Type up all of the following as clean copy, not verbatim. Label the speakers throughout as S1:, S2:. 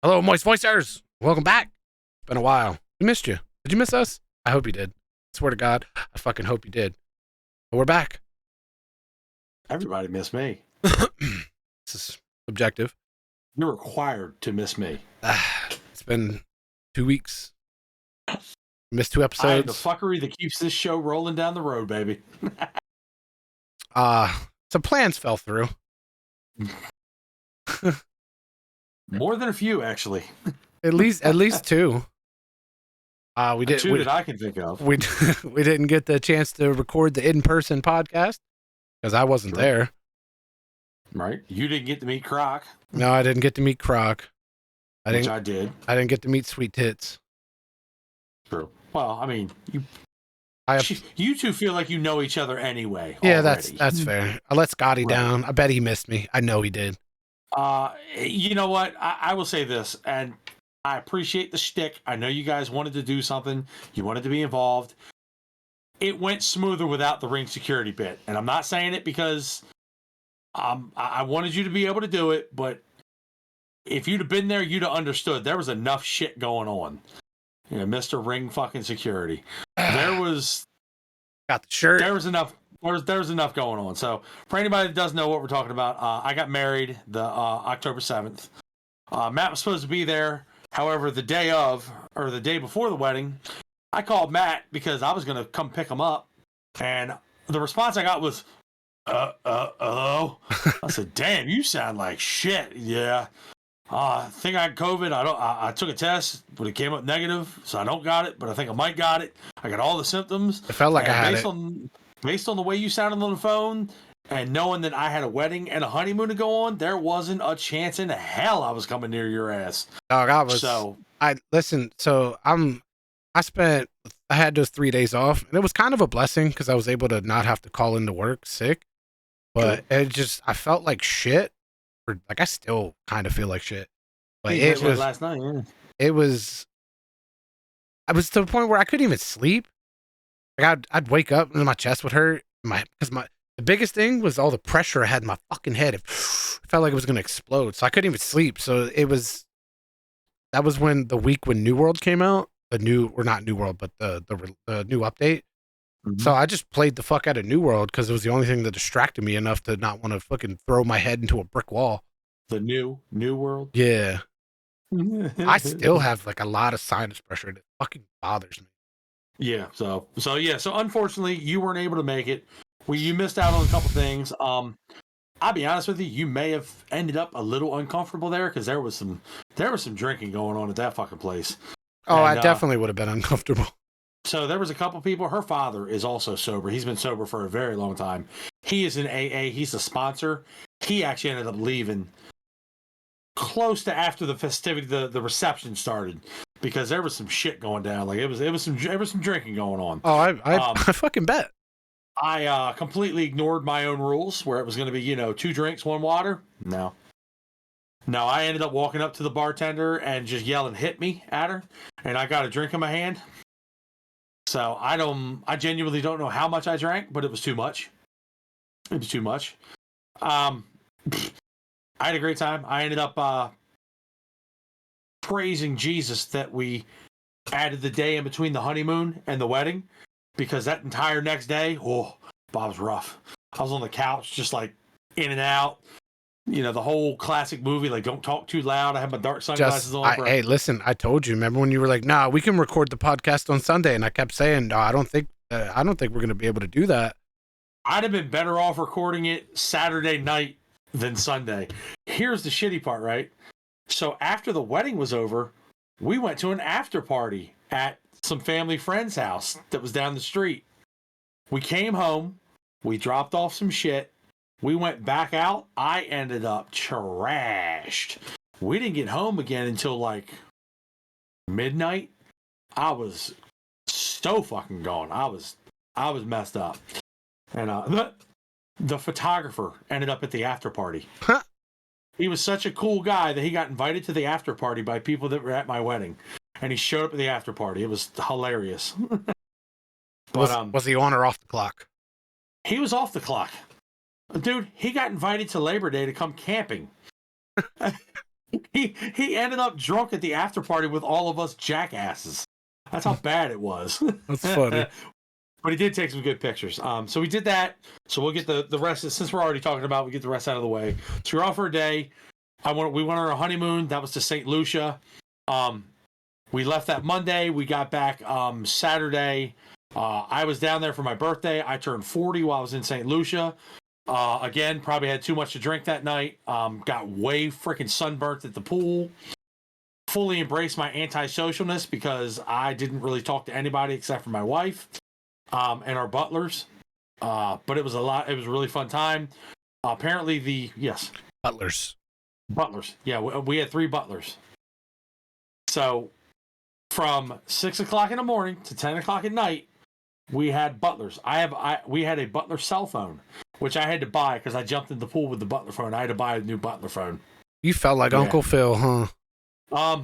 S1: Hello, Moist Voicers. Welcome back. It's been a while. We missed you. Did you miss us? I hope you did. Swear to God, I fucking hope you did. But we're back.
S2: Everybody missed me.
S1: This is subjective.
S2: You're required to miss me.
S1: It's been 2 weeks. Missed 2
S2: I am
S1: episodes.
S2: the fuckery that keeps this show rolling down the road, baby.
S1: Some plans fell through.
S2: More than a few, actually.
S1: At least 2. We did
S2: 2 that I can think of.
S1: We didn't get the chance to record the in-person podcast because I wasn't there.
S2: Right? You didn't get to meet Croc.
S1: No, I didn't get to meet Croc.
S2: I did.
S1: I didn't get to meet Sweet Tits.
S2: True. Well, I mean, you two feel like you know each other anyway.
S1: Yeah,
S2: already.
S1: that's fair. I let Scotty down. I bet he missed me. I know he did.
S2: You know what? I will say this, and I appreciate the shtick. I know you guys wanted to do something. You wanted to be involved. It went smoother without the ring security bit, and I'm not saying it because I wanted you to be able to do it, but if you'd have been there, you'd have understood. There was enough shit going on. You know, Mr. Ring fucking security. There was
S1: got the shirt.
S2: There was enough. There was enough going on. So for anybody that doesn't know what we're talking about, I got married the October 7th. Matt was supposed to be there. However, the day before the wedding, I called Matt because I was going to come pick him up, and the response I got was, hello. I said, damn, you sound like shit. Yeah. I think I had COVID. I took a test, but it came up negative, so I don't got it, but I think I might got it. I got all the symptoms.
S1: It felt like I had it.
S2: Based on the way you sounded on the phone and knowing that I had a wedding and a honeymoon to go on, there wasn't a chance in hell I was coming near your ass.
S1: Dog, I had those 3 days off, and it was kind of a blessing because I was able to not have to call into work sick. But I felt like shit. I still kind of feel like shit. But it was
S2: last night. Yeah.
S1: I was to the point where I couldn't even sleep. Like I'd wake up and my chest would hurt. The biggest thing was all the pressure I had in my fucking head. It felt like it was gonna explode. So I couldn't even sleep. So that was when the week when New World came out. Not New World, but the new update. Mm-hmm. So I just played the fuck out of New World because it was the only thing that distracted me enough to not want to fucking throw my head into a brick wall.
S2: The New World?
S1: Yeah. I still have like a lot of sinus pressure and it fucking bothers me.
S2: Yeah, so unfortunately you weren't able to make it. You missed out on a couple things. I'll be honest with you, you may have ended up a little uncomfortable there because there was some drinking going on at that fucking place.
S1: Oh, and I definitely would have been uncomfortable.
S2: So there was a couple people. Her father is also sober. He's been sober for a very long time. He is in AA. He's the sponsor. He actually ended up leaving close to after the festivity, the reception started, because there was some shit going down. Like there was some drinking going on.
S1: Oh, I fucking bet.
S2: I completely ignored my own rules where it was going to be 2 drinks, 1 water. No, I ended up walking up to the bartender and just yelling "hit me" at her, and I got a drink in my hand. So I genuinely don't know how much I drank, but it was too much. It was too much. I had a great time. I ended up praising Jesus that we added the day in between the honeymoon and the wedding, because that entire next day, Bob was rough. I was on the couch just like in and out. The whole classic movie, like don't talk too loud. I had my dark sunglasses on.
S1: Hey, listen, I told you. Remember when you were like, "Nah, we can record the podcast on Sunday," and I kept saying, "No, I don't think we're going to be able to do that."
S2: I'd have been better off recording it Saturday night than Sunday. Here's the shitty part, right? So after the wedding was over, we went to an after party at some family friend's house that was down the street. We came home, we dropped off some shit. We went back out. I ended up trashed. We didn't get home again until like midnight. I was so fucking gone. I was messed up. And the photographer ended up at the after party.
S1: Huh?
S2: He was such a cool guy that he got invited to the after party by people that were at my wedding. And he showed up at the after party. It was hilarious. But
S1: was he on or off the clock?
S2: He was off the clock. Dude, he got invited to Labor Day to come camping. He ended up drunk at the after party with all of us jackasses. That's how bad it was.
S1: That's funny.
S2: But he did take some good pictures. So we did that. So we'll get the rest. Since we're already talking about, we get the rest out of the way. So we're off for a day. We went on our honeymoon. That was to St. Lucia. We left that Monday. We got back Saturday. I was down there for my birthday. I turned 40 while I was in St. Lucia. Again, probably had too much to drink that night. Got way freaking sunburnt at the pool. Fully embraced my antisocialness because I didn't really talk to anybody except for my wife and our butlers. But it was a lot. It was a really fun time. Apparently,
S1: Butlers.
S2: Yeah, we had 3 butlers. So from 6 o'clock in the morning to 10 o'clock at night, we had butlers. We had a butler cell phone, which I had to buy because I jumped in the pool with the butler phone. I had to buy a new butler phone.
S1: You felt like Uncle Phil, huh?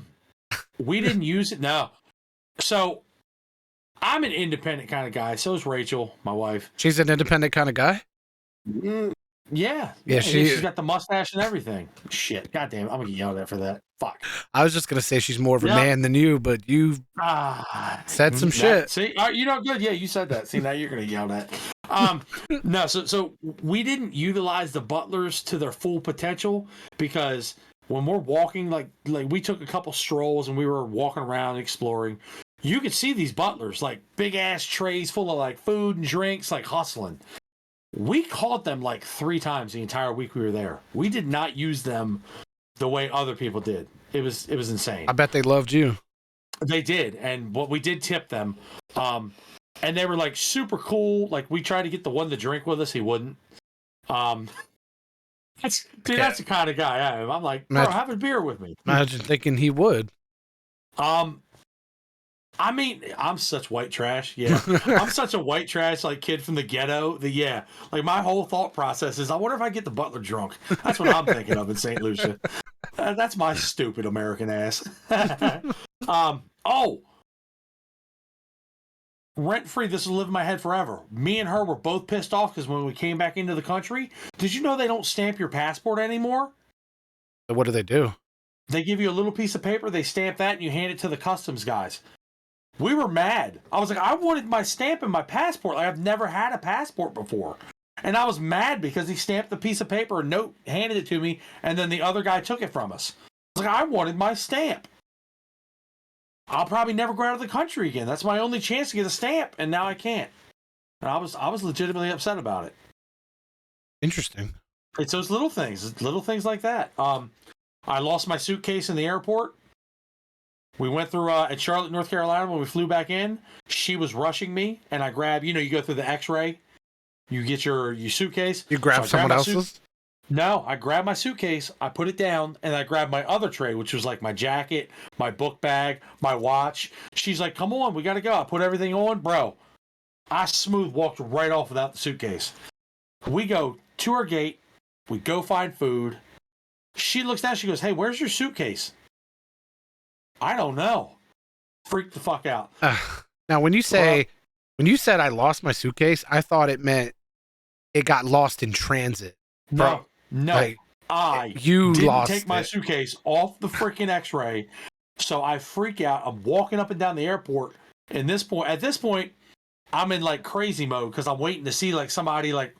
S2: We didn't use it. No. So I'm an independent kind of guy. So is Rachel, my wife.
S1: She's an independent kind of guy?
S2: Yeah. She's got the mustache and everything. Shit. God damn it. I'm going to get yelled at for that. Fuck.
S1: I was just going to say she's more of a man than you, but you said some shit.
S2: See, you know, good. Yeah, you said that. See, now you're going to yell at. No, so we didn't utilize the butlers to their full potential because when we're walking, like we took a couple strolls and we were walking around exploring, you could see these butlers, like big ass trays full of like food and drinks, like hustling. We caught them like 3 times the entire week we were there. We did not use them the way other people did. It was insane.
S1: I bet they loved you.
S2: They did, and what we did tip them, and they were like super cool. Like we tried to get the one to drink with us, he wouldn't. That's the kind of guy I am. I'm like, bro, have a beer with me.
S1: Imagine thinking he would.
S2: I mean, I'm such white trash. Yeah, I'm such a white trash like kid from the ghetto. Like my whole thought process is, I wonder if I get the butler drunk. That's what I'm thinking of in St. Lucia. That's my stupid American ass. Rent free. This will live in my head forever. Me and her were both pissed off because when we came back into the country, did you know they don't stamp your passport anymore?
S1: So what do they do?
S2: They give you a little piece of paper. They stamp that and you hand it to the customs guys. We were mad. I was like, I wanted my stamp in my passport. Like, I've never had a passport before. And I was mad because he stamped the piece of paper, a note, handed it to me, and then the other guy took it from us. I was like, I wanted my stamp. I'll probably never go out of the country again. That's my only chance to get a stamp, and now I can't. And I was legitimately upset about it.
S1: Interesting.
S2: It's those little things like that. I lost my suitcase in the airport. We went through at Charlotte, North Carolina when we flew back in. She was rushing me, and I grabbed, you go through the X-ray. You get your suitcase.
S1: You grab someone else's?
S2: No, I grabbed my suitcase, I put it down, and I grabbed my other tray, which was like my jacket, my book bag, my watch. She's like, come on, we got to go. I put everything on. Bro, I smooth walked right off without the suitcase. We go to our gate. We go find food. She looks down. She goes, hey, where's your suitcase? I don't know. Freaked the fuck out.
S1: Now, when you said I lost my suitcase, I thought it meant it got lost in transit.
S2: No.
S1: Like,
S2: I
S1: didn't
S2: lost take my suitcase off the freaking X-ray, so I freak out. I'm walking up and down the airport. And at this point, I'm in like crazy mode because I'm waiting to see like somebody like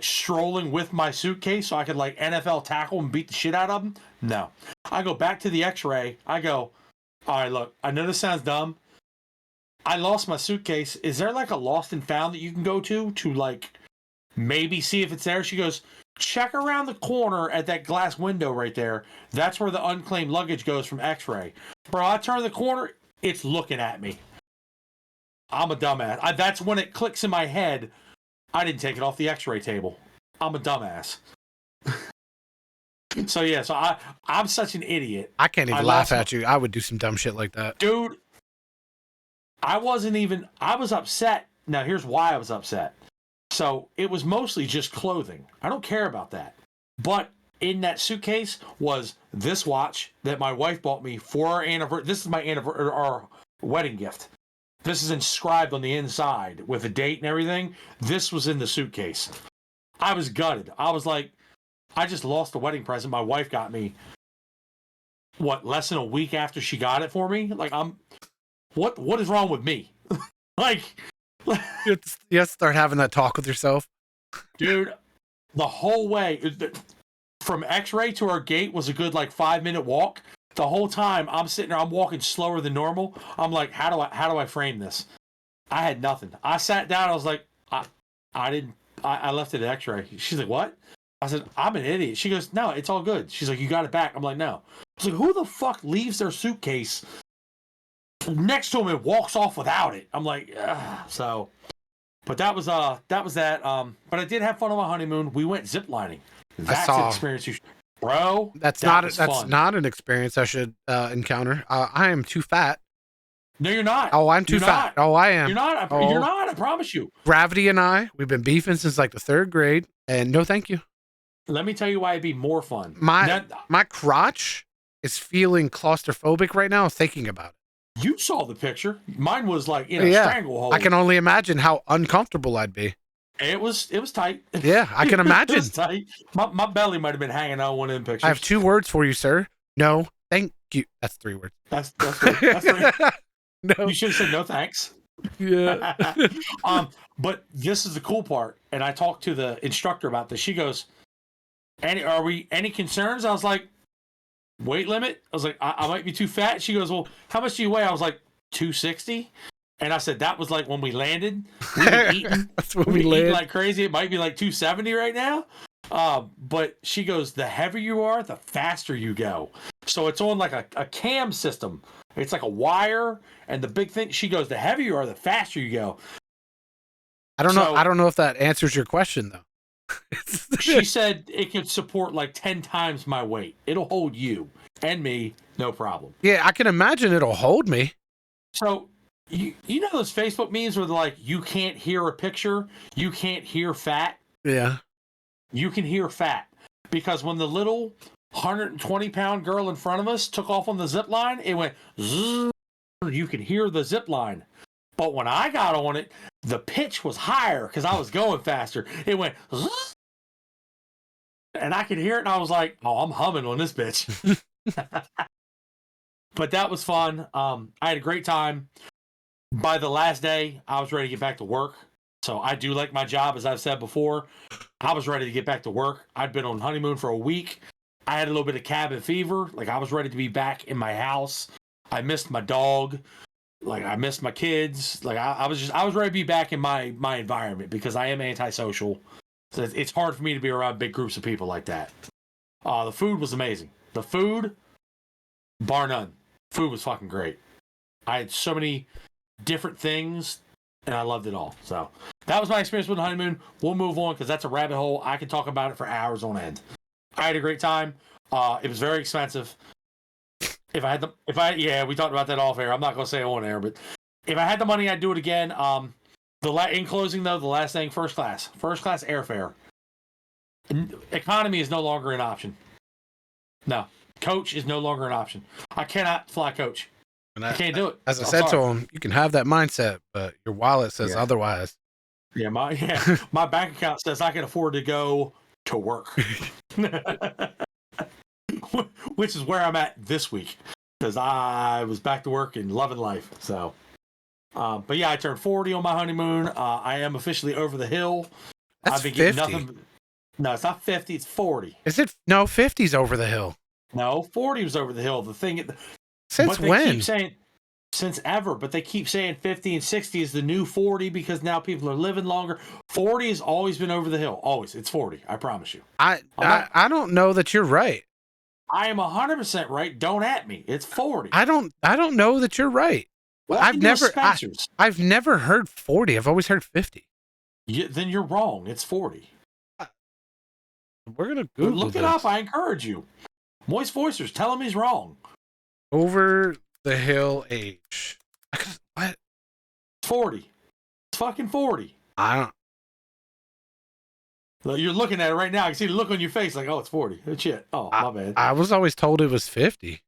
S2: strolling with my suitcase so I could like NFL tackle and beat the shit out of them. No, I go back to the X-ray. I go, all right, look, I know this sounds dumb. I lost my suitcase. Is there like a lost and found that you can go to like maybe see if it's there? She goes, check around the corner at that glass window right there. That's where the unclaimed luggage goes from X-ray. Bro, I turn the corner, it's looking at me. I'm a dumbass. That's when it clicks in my head. I didn't take it off the X-ray table. I'm a dumbass. So I'm such an idiot.
S1: I can't even laugh at you. I would do some dumb shit like that.
S2: Dude, I was upset. Now, here's why I was upset. So it was mostly just clothing. I don't care about that. But in that suitcase was this watch that my wife bought me for our anniversary. This is my our wedding gift. This is inscribed on the inside with a date and everything. This was in the suitcase. I was gutted. I was like, I just lost the wedding present my wife got me. what, less than a week after she got it for me. Like, what is wrong with me? Like,
S1: You have to start having that talk with yourself.
S2: dude, the whole way from X-ray to our gate was a good like 5-minute walk. The whole time I'm sitting there, I'm walking slower than normal. I'm like, how do I frame this? I had nothing. I sat down. I was like, I left it at X-ray. She's like, what? I said, I'm an idiot. She goes, no, it's all good. She's like, you got it back. I'm like, no. I was like, who the fuck leaves their suitcase next to him and walks off without it? I'm like, ugh. So, but that was that. But I did have fun on my honeymoon. We went ziplining. That's an experience you should, bro.
S1: That's not an experience I should encounter. I am too fat.
S2: No, you're not.
S1: Oh, I'm too fat. Oh, I am.
S2: You're not. You're not. I promise you.
S1: Gravity and we've been beefing since like the 3rd grade, and no, thank you.
S2: Let me tell you why it'd be more fun.
S1: My crotch is feeling claustrophobic right now thinking about it.
S2: You saw the picture. Mine was like in a stranglehold.
S1: I can only imagine how uncomfortable I'd be.
S2: It was tight.
S1: Yeah, I can imagine.
S2: It was tight. My belly might have been hanging out one of them pictures.
S1: I have 2 words for you, sir. No, thank you. That's 3 words.
S2: That's 3.
S1: No.
S2: You should have said no thanks.
S1: Yeah.
S2: But this is the cool part, and I talked to the instructor about this. She goes, any concerns? I was like, weight limit? I was like, I might be too fat. She goes, well, how much do you weigh? I was like, 260. And I said, that was like when we landed. We were eating.
S1: That's when we landed
S2: like crazy. It might be like 270 right now. But she goes, the heavier you are, the faster you go. So it's on like a cam system. It's like a wire, and the big thing. She goes, the heavier you are, the faster you go.
S1: I don't know if that answers your question though.
S2: She said it could support like 10 times my weight. It'll hold you and me, no problem.
S1: Yeah, I can imagine it'll hold me.
S2: So you know those Facebook memes where they're like, you can't hear a picture, you can't hear fat.
S1: Yeah,
S2: you can hear fat because when the little 120-pound girl in front of us took off on the zip line, it went zzz, you can hear the zip line. But when I got on it, the pitch was higher because I was going faster. It went zzz, and I could hear it, and I was like, oh, I'm humming on this bitch. But that was fun. I had a great time. By the last day, I was ready to get back to work. So I do like my job, as I've said before. I was ready to get back to work. I'd been on honeymoon for a week. I had a little bit of cabin fever. Like, I was ready to be back in my house. I missed my dog. Like, I missed my kids. Like, I was ready to be back in my environment because I am antisocial. So it's hard for me to be around big groups of people like that. The food was amazing. The food, bar none. Food was fucking great. I had so many different things, and I loved it all. So that was my experience with the honeymoon. We'll move on because that's a rabbit hole. I could talk about it for hours on end. I had a great time. It was very expensive. We talked about that off air. I'm not going to say on air, but if I had the money, I'd do it again. In closing though, the last thing, first class airfare. Economy is no longer an option. No, coach is no longer an option. I cannot fly coach. I can't do it.
S1: As I said to him, you can have that mindset, but your wallet says otherwise.
S2: Yeah, my bank account says I can afford to go to work. Which is where I'm at this week because I was back to work and loving life. So, but yeah, I turned 40 on my honeymoon. I am officially over the hill.
S1: That's
S2: I've been
S1: 50.
S2: getting nothing. No, it's not 50. It's 40.
S1: Is it? No, 50's over the hill.
S2: No, 40 was over the hill. The thing.
S1: Since when?
S2: Keep saying, since ever, but they keep saying 50 and 60 is the new 40 because now people are living longer. 40 has always been over the hill. Always. It's 40. I promise you.
S1: I don't know that you're right.
S2: I am 100% right. Don't at me. It's 40.
S1: I don't know that you're right.
S2: Well,
S1: I've never heard 40. I've always heard 50.
S2: Then you're wrong. It's 40.
S1: We're gonna Google
S2: look it up. I encourage you. Moist Voicers, tell him he's wrong.
S1: Over the hill age. What?
S2: 40. It's fucking 40.
S1: I don't.
S2: You're looking at it right now. I can see the look on your face like, oh, it's 40. Oh, shit. Oh, my bad.
S1: I was always told it was 50.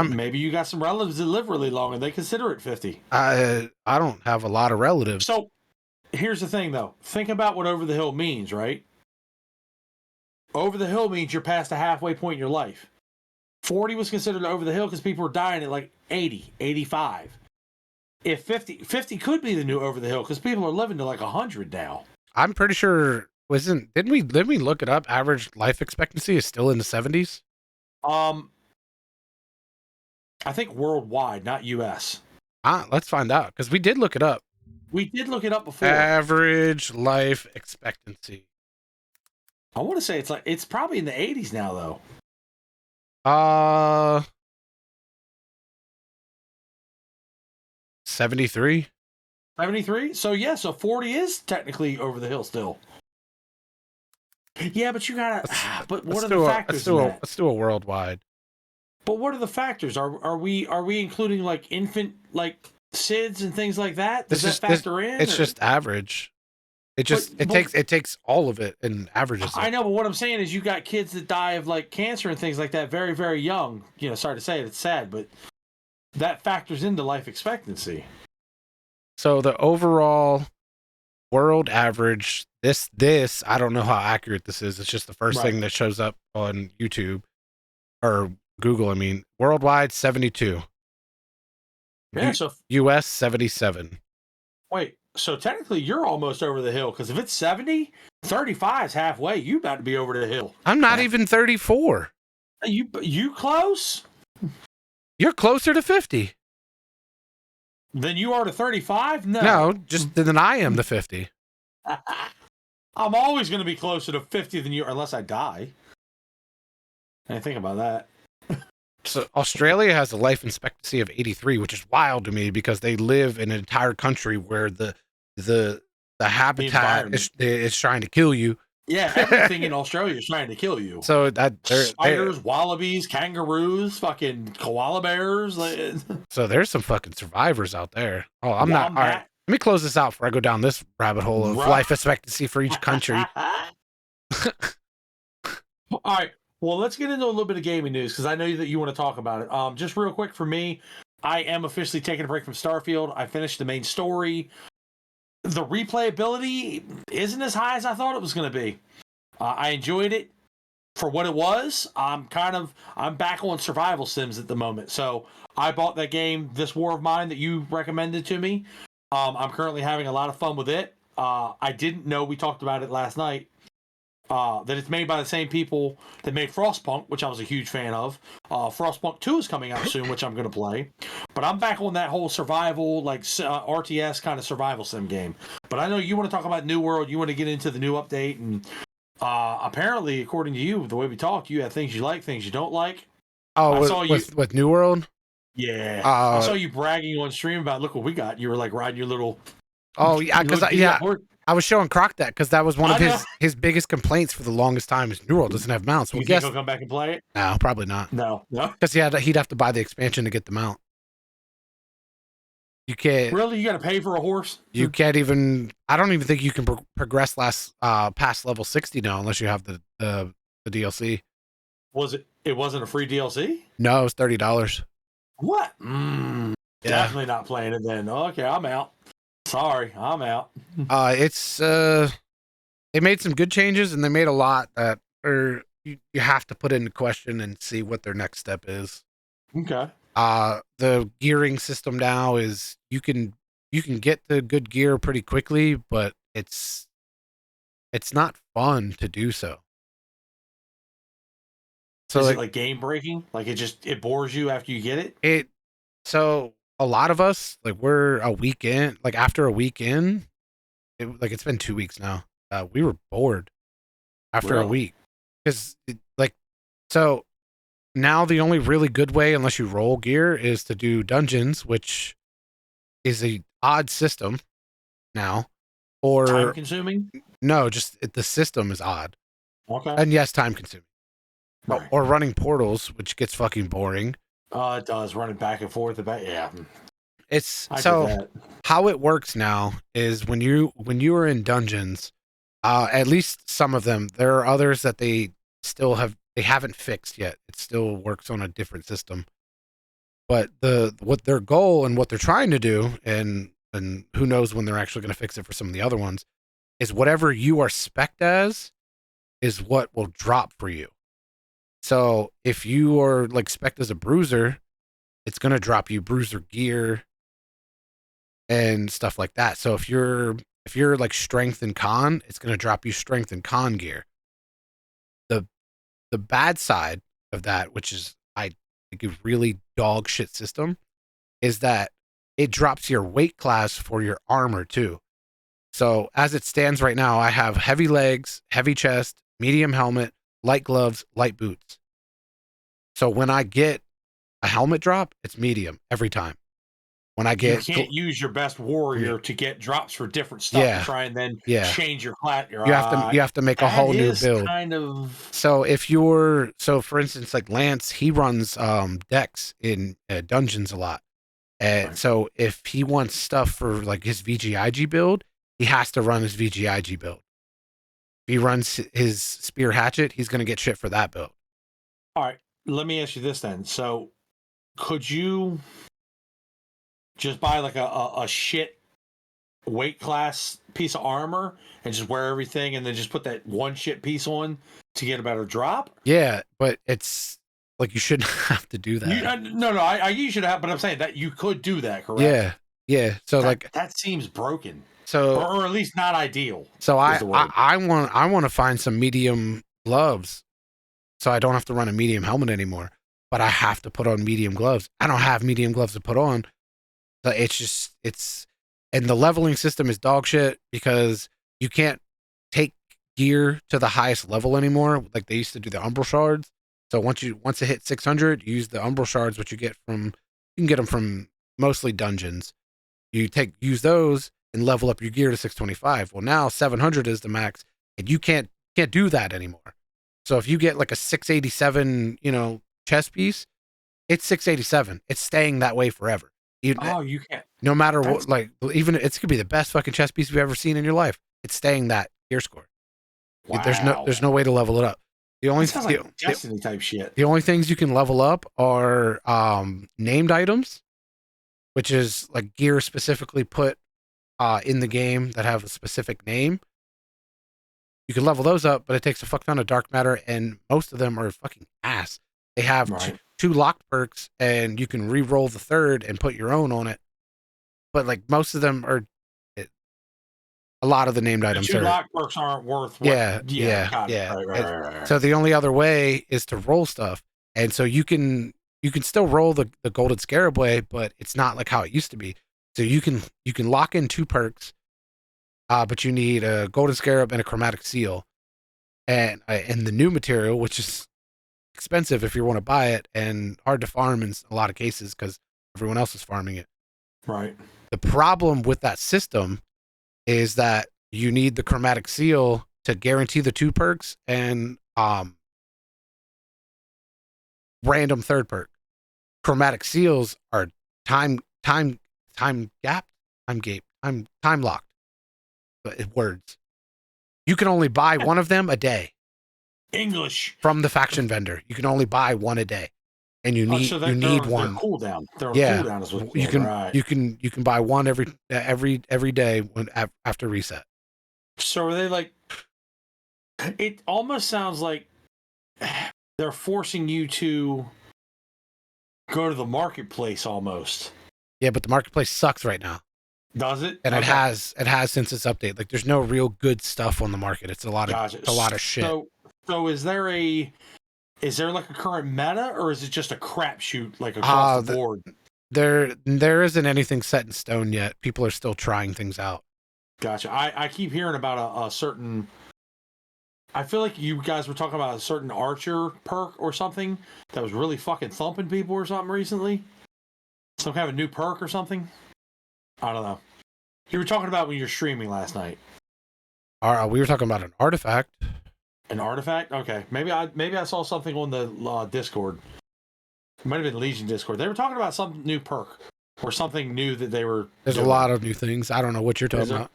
S2: Maybe you got some relatives that live really long and they consider it 50.
S1: I don't have a lot of relatives.
S2: So here's the thing, though. Think about what over the hill means, right? Over the hill means you're past the halfway point in your life. 40 was considered over the hill because people were dying at like 80, 85. If 50 could be the new over the hill because people are living to like 100 now.
S1: I'm pretty sure didn't we look it up? Average life expectancy is still in the 70s.
S2: I think worldwide, not US.
S1: Let's find out because we did look it up.
S2: We did look it up before.
S1: Average life expectancy.
S2: I want to say it's probably in the 80s now though.
S1: 73.
S2: 73? So yeah, so 40 is technically over the hill still. Yeah, but you gotta. But what are the factors?
S1: Let's do a worldwide.
S2: But what are the factors? Are we including like infant like SIDS and things like that? Does that factor in?
S1: It's just average. It takes all of it and averages it.
S2: I know, but what I'm saying is you got kids that die of like cancer and things like that very, very young. You know, sorry to say it, it's sad, but that factors into life expectancy.
S1: So the overall world average, this I don't know how accurate this is. It's just the first thing that shows up on YouTube or Google. I mean, worldwide 72.
S2: Yeah. So
S1: US 77.
S2: Wait. So technically, you're almost over the hill because if it's 70, 35 is halfway. You about to be over the hill.
S1: I'm not even 34.
S2: You close?
S1: You're closer to 50.
S2: Than you are to 35?
S1: No, just than I am to 50.
S2: I'm always going to be closer to 50 than you, unless I die. I didn't think about that.
S1: So Australia has a life expectancy of 83, which is wild to me because they live in an entire country where the habitat is trying to kill you.
S2: Yeah, everything in Australia is trying to kill you.
S1: So
S2: spiders, wallabies, kangaroos, fucking koala bears.
S1: So there's some fucking survivors out there. Oh, I'm not. All right, let me close this out before I go down this rabbit hole of life expectancy for each country.
S2: All right. Well, let's get into a little bit of gaming news because I know that you want to talk about it. Just real quick for me, I am officially taking a break from Starfield. I finished the main story. The replayability isn't as high as I thought it was going to be. I enjoyed it for what it was. I'm back on survival sims at the moment. So I bought that game, This War of Mine, that you recommended to me. I'm currently having a lot of fun with it. I didn't know, we talked about it last night, that it's made by the same people that made Frostpunk, which I was a huge fan of. Frostpunk 2 is coming out soon, which I'm going to play. But I'm back on that whole survival, like RTS kind of survival sim game. But I know you want to talk about New World. You want to get into the new update. And apparently, according to you, the way we talked, you have things you like, things you don't like.
S1: Oh, with New World?
S2: Yeah. I saw you bragging on stream about, look what we got. You were like riding your little...
S1: Oh, yeah, because I was showing Croc that because that was one of his biggest complaints for the longest time is New World doesn't have mounts. Well,
S2: you think he'll come back and play it?
S1: No, probably not.
S2: No.
S1: Because he'd have to buy the expansion to get the mount. You can't...
S2: Really? You got to pay for a horse?
S1: You can't even... I don't even think you can progress past level 60 now unless you have the DLC.
S2: It wasn't a free DLC?
S1: No, it was $30.
S2: What? Yeah. Definitely not playing it then. Okay, I'm out. Sorry, I'm out.
S1: They made some good changes and they made a lot that you have to put into question and see what their next step is.
S2: Okay.
S1: The gearing system now is you can get the good gear pretty quickly, but it's not fun to do so. So
S2: is it like game breaking? Like it bores you after you get it?
S1: So a lot of us, like we're a week in, like after a week in, it's been 2 weeks now. We were bored after a week because so now the only really good way, unless you roll gear, is to do dungeons, which is a odd system now. Or
S2: time consuming?
S1: No, just the system is odd.
S2: Okay.
S1: And yes, time consuming.
S2: Right.
S1: Or running portals, which gets fucking boring.
S2: It does, running back and forth. Yeah.
S1: How it works now is when you are in dungeons, at least some of them, there are others that they haven't fixed yet. It still works on a different system. But what their goal and what they're trying to do, and who knows when they're actually going to fix it for some of the other ones, is whatever you are spec'd as is what will drop for you. So if you are like spec as a bruiser, it's gonna drop you bruiser gear and stuff like that. So if you're like strength and con, it's gonna drop you strength and con gear. The bad side of that, which is I think a really dog shit system, is that it drops your weight class for your armor too. So as it stands right now, I have heavy legs, heavy chest, medium helmet, light gloves, light boots. So when I get a helmet drop, it's medium every time. When I
S2: You
S1: get
S2: can't use your best warrior to get drops for different stuff
S1: Yeah.
S2: to try and then
S1: Yeah.
S2: change your class.
S1: you have to make a whole new build.
S2: Kind of.
S1: So for instance, like Lance, he runs decks in dungeons a lot. And
S2: Right.
S1: so if he wants stuff for like his VGIG build, he has to run his VGIG build. If he runs his spear hatchet, he's going to get shit for that build.
S2: All right, let me ask you this then. So could you just buy like a shit weight class piece of armor and just wear everything and then just put that one shit piece on to get a better drop?
S1: Yeah, but it's like you shouldn't have to do that.
S2: No, you should have, but I'm saying that you could do that, correct?
S1: Yeah, yeah. So
S2: that seems broken.
S1: So
S2: or at least not ideal.
S1: So I want to find some medium gloves, so I don't have to run a medium helmet anymore. But I have to put on medium gloves. I don't have medium gloves to put on. So and the leveling system is dog shit because you can't take gear to the highest level anymore, like they used to do the umbral shards. So once it hits 600, you use the umbral shards, which you can get them from mostly dungeons. Use those and level up your gear to 625. Well, now 700 is the max, and you can't do that anymore. So if you get like a 687, chest piece, it's 687. It's staying that way forever.
S2: You can't.
S1: No matter what, like even it could be the best fucking chest piece you've ever seen in your life. It's staying that gear score.
S2: Wow.
S1: There's no way to level it up. The only
S2: sounds like Destiny type shit.
S1: The only things you can level up are named items, which is like gear specifically put in the game that have a specific name. You can level those up, but it takes a fuck ton of dark matter, and most of them are fucking ass. They have two locked perks, and you can re-roll the third and put your own on it. But like most of them are, a lot of the named items
S2: are locked perks aren't worth.
S1: Yeah.
S2: Right.
S1: So the only other way is to roll stuff, and so you can still roll the golden scarab way, but it's not like how it used to be. So you can lock in two perks, but you need a golden scarab and a chromatic seal, and the new material, which is expensive if you want to buy it and hard to farm in a lot of cases because everyone else is farming it.
S2: Right.
S1: The problem with that system is that you need the chromatic seal to guarantee the two perks and random third perk. Chromatic seals are time locked. But words. You can only buy one of them a day.
S2: English
S1: from the faction vendor. You can only buy one a day, and you need one.
S2: They're cooldown. Cooldown is what
S1: you can buy one every day when after reset.
S2: So are they like? It almost sounds like they're forcing you to go to the marketplace almost.
S1: Yeah, but the marketplace sucks right now.
S2: Does it?
S1: And it has since its update. Like, there's no real good stuff on the market. It's a lot of shit.
S2: So is there like a current meta, or is it just a crapshoot like across the board?
S1: There isn't anything set in stone yet. People are still trying things out.
S2: Gotcha. I keep hearing about a certain. I feel like you guys were talking about a certain archer perk or something that was really fucking thumping people or something recently. Some kind of a new perk or something. I don't know. You were talking about when you were streaming last night.
S1: We were talking about an artifact.
S2: An artifact? Okay. Maybe I saw something on the Discord. It might have been Legion Discord. They were talking about some new perk or something new that they were.
S1: There's a lot of new things. I don't know what you're talking about.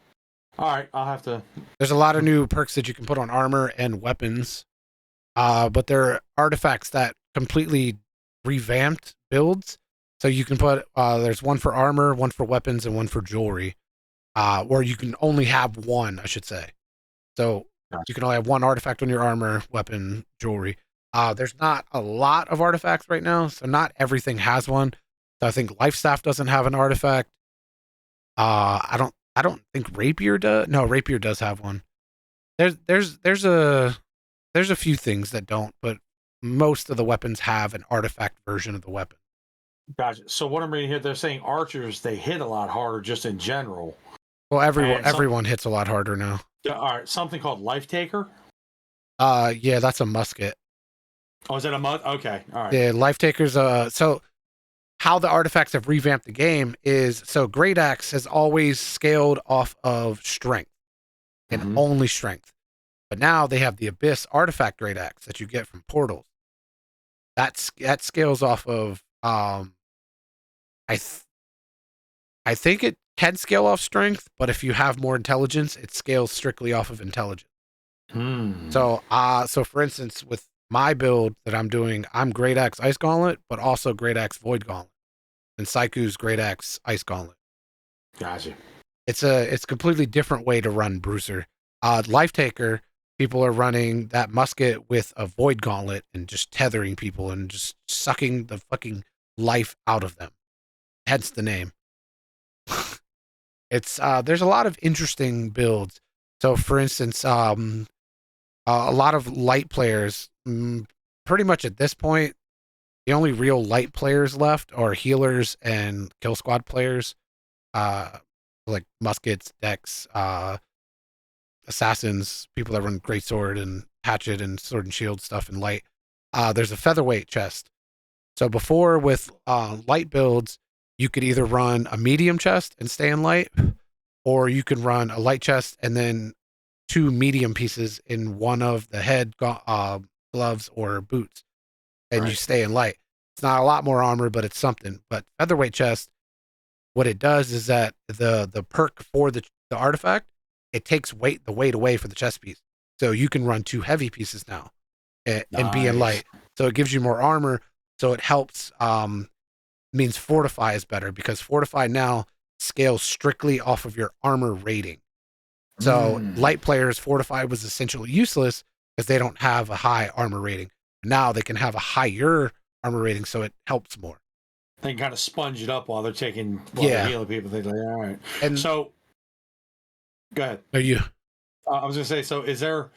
S2: All right, I'll have to.
S1: There's a lot of new perks that you can put on armor and weapons, but they're artifacts that completely revamped builds. So you can put there's one for armor, one for weapons, and one for jewelry, or you can only have one, I should say. So you can only have one artifact on your armor, weapon, jewelry. There's not a lot of artifacts right now, so not everything has one. So I think Life Staff doesn't have an artifact. I don't think Rapier does. No, Rapier does have one. There's a few things that don't, but most of the weapons have an artifact version of the weapon.
S2: Gotcha. So what I'm reading here, they're saying archers they hit a lot harder just in general.
S1: Well, everyone hits a lot harder now.
S2: All right, something called Life Taker.
S1: Yeah, that's a musket.
S2: Oh, is that a mud? Okay, all right.
S1: Yeah, Life Taker's. So how the artifacts have revamped the game is so Great Axe has always scaled off of strength and only strength, but now they have the Abyss artifact Great Axe that you get from portals. That scales off of I think it can scale off strength, but if you have more intelligence, it scales strictly off of intelligence. So for instance, with my build that I'm doing, I'm Great Axe Ice Gauntlet, but also Great Axe Void Gauntlet, and Saiku's Great Axe Ice Gauntlet.
S2: Gotcha.
S1: It's a completely different way to run Bruiser. Life Taker, people are running that musket with a Void Gauntlet and just tethering people and just sucking the fucking life out of them. Hence the name. It's there's a lot of interesting builds. So for instance, a lot of light players, pretty much at this point, the only real light players left are healers and kill squad players, like muskets, decks, assassins, people that run greatsword and hatchet and sword and shield stuff in light. There's a featherweight chest. So before with light builds, you could either run a medium chest and stay in light, or you can run a light chest and then 2 medium pieces in one of the head gloves or boots, and you stay in light. It's not a lot more armor, but it's something. But featherweight chest, what it does is that the perk for the artifact, it takes the weight away for the chest piece. So you can run 2 heavy pieces now and be in light. So it gives you more armor. So it helps, means Fortify is better because Fortify now scales strictly off of your armor rating. So light players, Fortify was essentially useless because they don't have a high armor rating. Now they can have a higher armor rating, so it helps more.
S2: They can kind of sponge it up while they're they're healing people. They're like, all right.
S1: And
S2: so, go ahead.
S1: Are you?
S2: I was gonna say, so is there?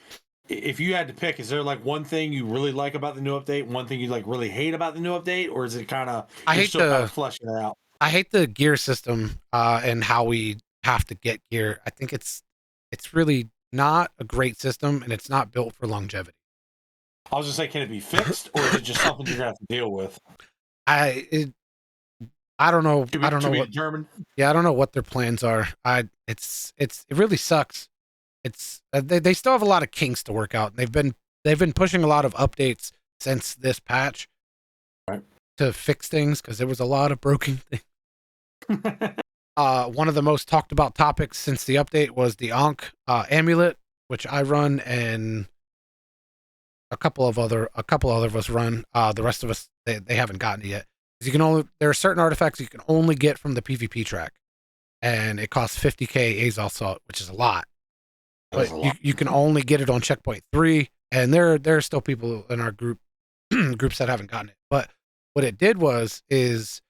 S2: If you had to pick, is there like one thing you really like about the new update, one thing you like really hate about the new update, or is it kind of kind of fleshing it out?
S1: I hate the gear system and how we have to get gear. I think it's really not a great system, and it's not built for longevity.
S2: I was just saying, can it be fixed, or is it just something you're gonna have to deal with?
S1: I don't know. I don't know what
S2: determined.
S1: Yeah, I don't know what their plans are. It really sucks. It's they still have a lot of kinks to work out. They've been pushing a lot of updates since this patch to fix things because there was a lot of broken things. One of the most talked about topics since the update was the Ankh amulet, which I run, and a couple of other of us run. The rest of us they haven't gotten it yet. There are certain artifacts you can only get from the PvP track, and it costs 50k Azal salt, which is a lot. But you can only get it on checkpoint 3, and there are still people in our groups that haven't gotten it. But what it did is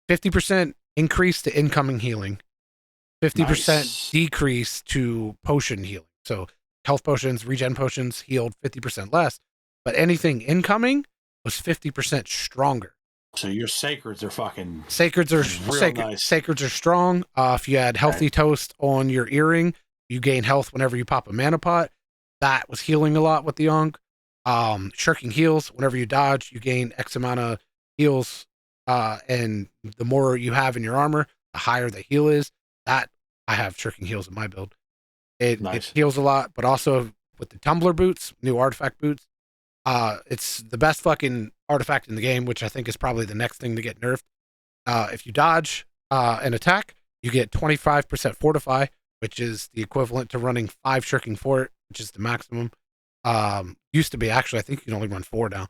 S1: 50% increase to incoming healing, 50% decrease to potion healing. So health potions, regen potions healed 50% less, but anything incoming was 50% stronger.
S2: So your sacreds are fucking
S1: sacreds are nice. Sacreds are strong. If you had healthy toast on your earring, you gain health whenever you pop a mana pot. That was healing a lot with the Ankh. Shirking heals. Whenever you dodge, you gain X amount of heals. And the more you have in your armor, the higher the heal is. That I have shirking heals in my build. It heals a lot, but also with the tumbler boots, new artifact boots, it's the best fucking artifact in the game, which I think is probably the next thing to get nerfed. If you dodge an attack, you get 25% fortify, which is the equivalent to running 5 shirking fort, which is the maximum. Used to be, actually, I think you can only run 4 now,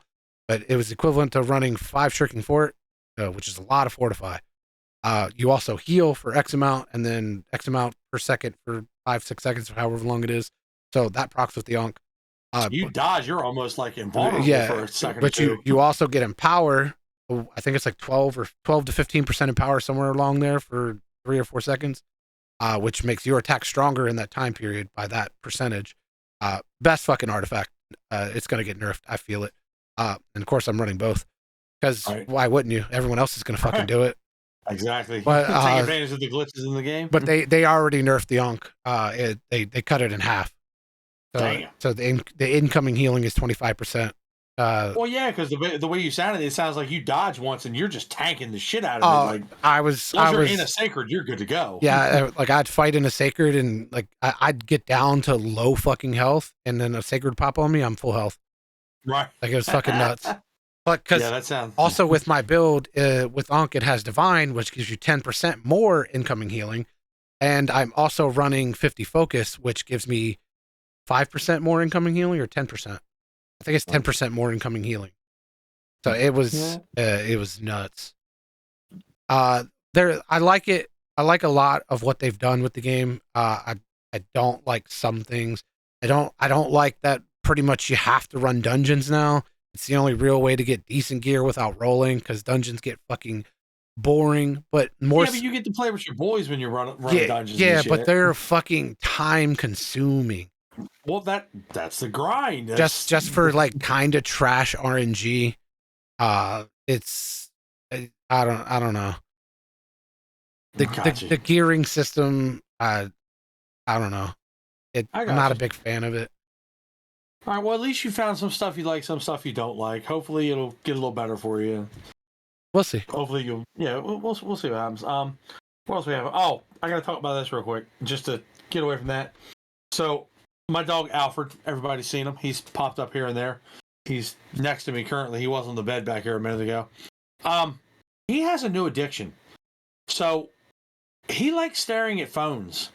S1: but it was equivalent to running 5 shirking fort, which is a lot of fortify. You also heal for X amount, and then X amount per second for 5-6 seconds, or however long it is. So that procs with the Ankh.
S2: You dodge, you're almost like invulnerable for a second
S1: but
S2: or two.
S1: you also get Empower. I think it's like 12 to 15% Empower somewhere along there for 3 or 4 seconds, which makes your attack stronger in that time period by that percentage. Best fucking artifact. It's gonna get nerfed. I feel it. And of course, I'm running both because why wouldn't you? Everyone else is gonna fucking do it.
S2: Exactly.
S1: But
S2: take advantage of the glitches in the game.
S1: But they already nerfed the Ankh. They cut it in half.
S2: Damn.
S1: So the incoming healing is 25%.
S2: Well, yeah, because the way you sounded, it sounds like you dodge once and you're just tanking the shit out of it. Like
S1: I was
S2: in a sacred, you're good to go.
S1: Yeah, like I'd fight in a sacred and like I'd get down to low fucking health, and then a sacred pop on me, I'm full health.
S2: Right.
S1: Like it was fucking nuts. But because
S2: that sounds
S1: also with my build with Ankh, it has Divine, which gives you 10% more incoming healing, and I'm also running 50 Focus, which gives me 5% more incoming healing or 10%. I think it's 10% more incoming healing. So it was nuts. I like it. I like a lot of what they've done with the game. I don't like some things. I don't like that pretty much you have to run dungeons now. It's the only real way to get decent gear without rolling, because dungeons get fucking boring. But more,
S2: but you get to play with your boys when you're running dungeons.
S1: Yeah, but they're fucking time consuming.
S2: Well, that's the grind.
S1: Just for like kind of trash RNG. It's I don't know. The gearing system. I don't know. I'm not a big fan of it.
S2: All right. Well, at least you found some stuff you like, some stuff you don't like. Hopefully, it'll get a little better for you.
S1: We'll see.
S2: Hopefully, we'll see what happens. What else we have? Oh, I gotta talk about this real quick, just to get away from that. So, my dog Alfred, everybody's seen him. He's popped up here and there. He's next to me currently. He was on the bed back here a minute ago. He has a new addiction. So, he likes staring at phones.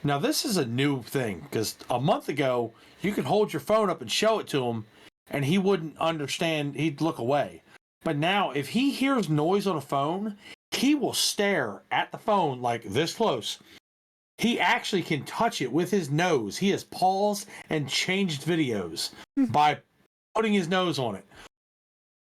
S2: Now, this is a new thing, because a month ago, you could hold your phone up and show it to him, and he wouldn't understand. He'd look away. But now, if he hears noise on a phone, he will stare at the phone like this close. He actually can touch it with his nose. He has paused and changed videos by putting his nose on it.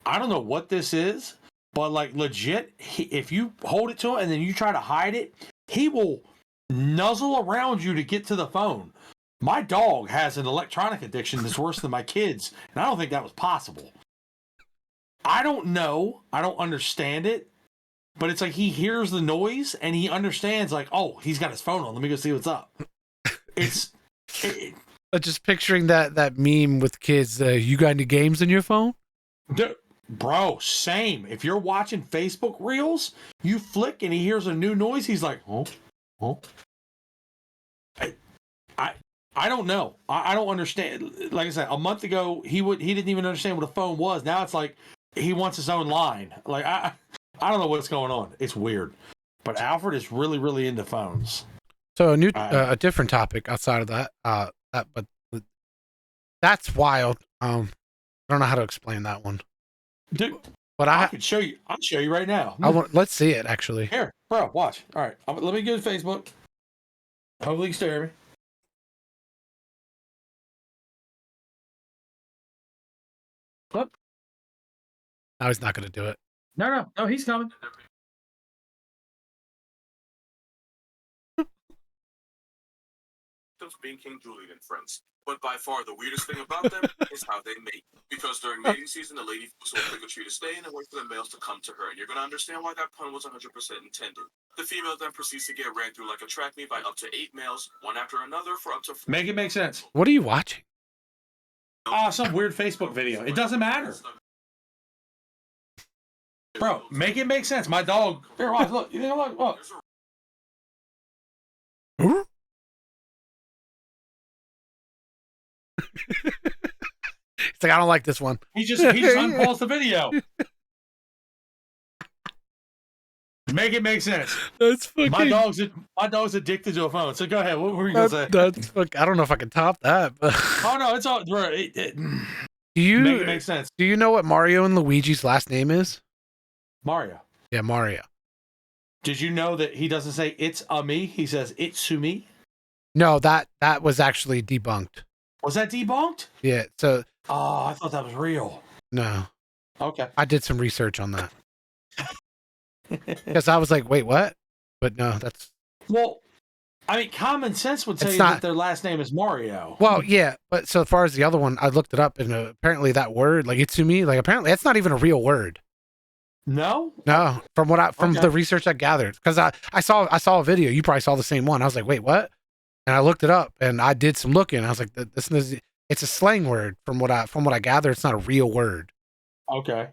S2: I don't know what this is, but like legit, if you hold it to him and then you try to hide it, he will nuzzle around you to get to the phone. My dog has an electronic addiction that's worse than my kids, and I don't think that was possible. I don't know. I don't understand it. But it's like he hears the noise and he understands, like, oh, he's got his phone on. Let me go see what's up.
S1: Just picturing that meme with kids. You got any games on your phone?
S2: Bro, same. If you're watching Facebook Reels, you flick and he hears a new noise. He's like, oh. I don't know. I don't understand. Like I said, a month ago, he didn't even understand what a phone was. Now it's like he wants his own line. Like I don't know what's going on. It's weird. But Alfred is really, really into phones.
S1: So a different topic outside of that. But that's wild. I don't know how to explain that one.
S2: Dude,
S1: but
S2: I could show you. I'll show you right now.
S1: Let's see it actually.
S2: Here, bro, watch. All right, let me go to Facebook. Hopefully you can still hear me. What?
S1: No, he's not going to do it.
S2: No, he's coming.
S3: Being King Julian and friends. But by far the weirdest thing about them is how they mate. Because during mating season, the lady will pick a tree to stay in and wait for the males to come to her. And you're going to understand why that pun was 100% intended. The female then proceeds to get ran through like a track meet by up to 8 males, one after another, for up to 4.
S2: Make it make sense.
S1: What are you watching?
S2: Some weird Facebook video. It doesn't matter. Bro, make it make sense. My dog. Here, watch. Look. You think I'm look.
S1: Huh? It's like, I don't like this one.
S2: He just unpaused the video. Make it make sense.
S1: That's fucking.
S2: My dog's addicted to a phone. So go ahead. What were you gonna say?
S1: I don't know if I can top that. But
S2: oh no, it's all. Bro,
S1: do
S2: you make it make sense?
S1: Do you know what Mario and Luigi's last name is?
S2: Mario.
S1: Yeah, Mario.
S2: Did you know that he doesn't say it's a me? He says it's to me.
S1: No, that was actually debunked.
S2: Was that debunked?
S1: Yeah. So
S2: Oh, I thought that was real.
S1: no,
S2: Okay.
S1: I did some research on that because I was like, wait, what? But no, that's
S2: Well, I mean, common sense would tell
S1: It's
S2: you
S1: not-
S2: that their last name is Mario.
S1: well, yeah. But so far as the other one, I looked it up, and apparently that word, like Itsumi, like apparently that's not even a real word.
S2: No?
S1: No, from
S2: Okay.
S1: the research I gathered, because I saw a video. You probably saw the same one. I was like, wait, what? And I looked it up, and I did some looking. I was like, it's a slang word. From what I gather, it's not a real word.
S2: Okay.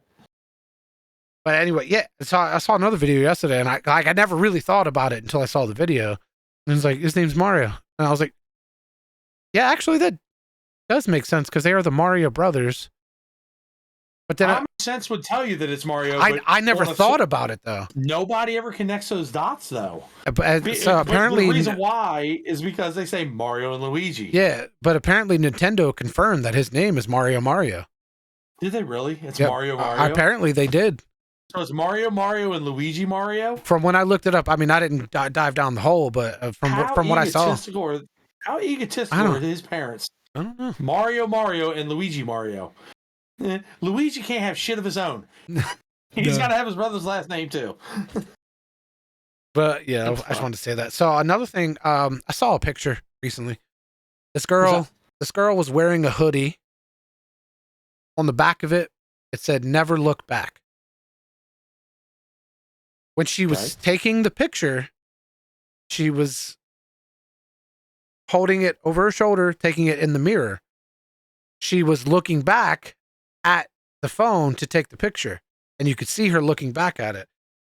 S1: But anyway, yeah. So I saw another video yesterday, and I never really thought about it until I saw the video. And it's like, his name's Mario, and I was like, yeah, actually that does make sense because they are the Mario brothers. But then
S2: Common sense would tell you that it's Mario.
S1: I never thought about it though.
S2: Nobody ever connects those dots though.
S1: So apparently,
S2: the reason why is because they say Mario and Luigi.
S1: yeah. But apparently, Nintendo confirmed that his name is Mario.
S2: Did they really? It's
S1: Yep.
S2: Mario.
S1: Apparently, they did.
S2: So it's Mario and Luigi Mario.
S1: From when I looked it up, I mean, I didn't dive down the hole, but from what I saw,
S2: How egotistical are his parents?
S1: I don't know.
S2: Mario and Luigi Mario. Luigi can't have shit of his own. He's got to have his brother's last name too.
S1: But yeah, I just wanted to say that. So another thing, I saw a picture recently. This girl was wearing a hoodie. On the back of it, it said "Never look back." When she was taking the picture, she was holding it over her shoulder, taking it in the mirror. She was looking back at the phone to take the picture, and you could see her looking back at it.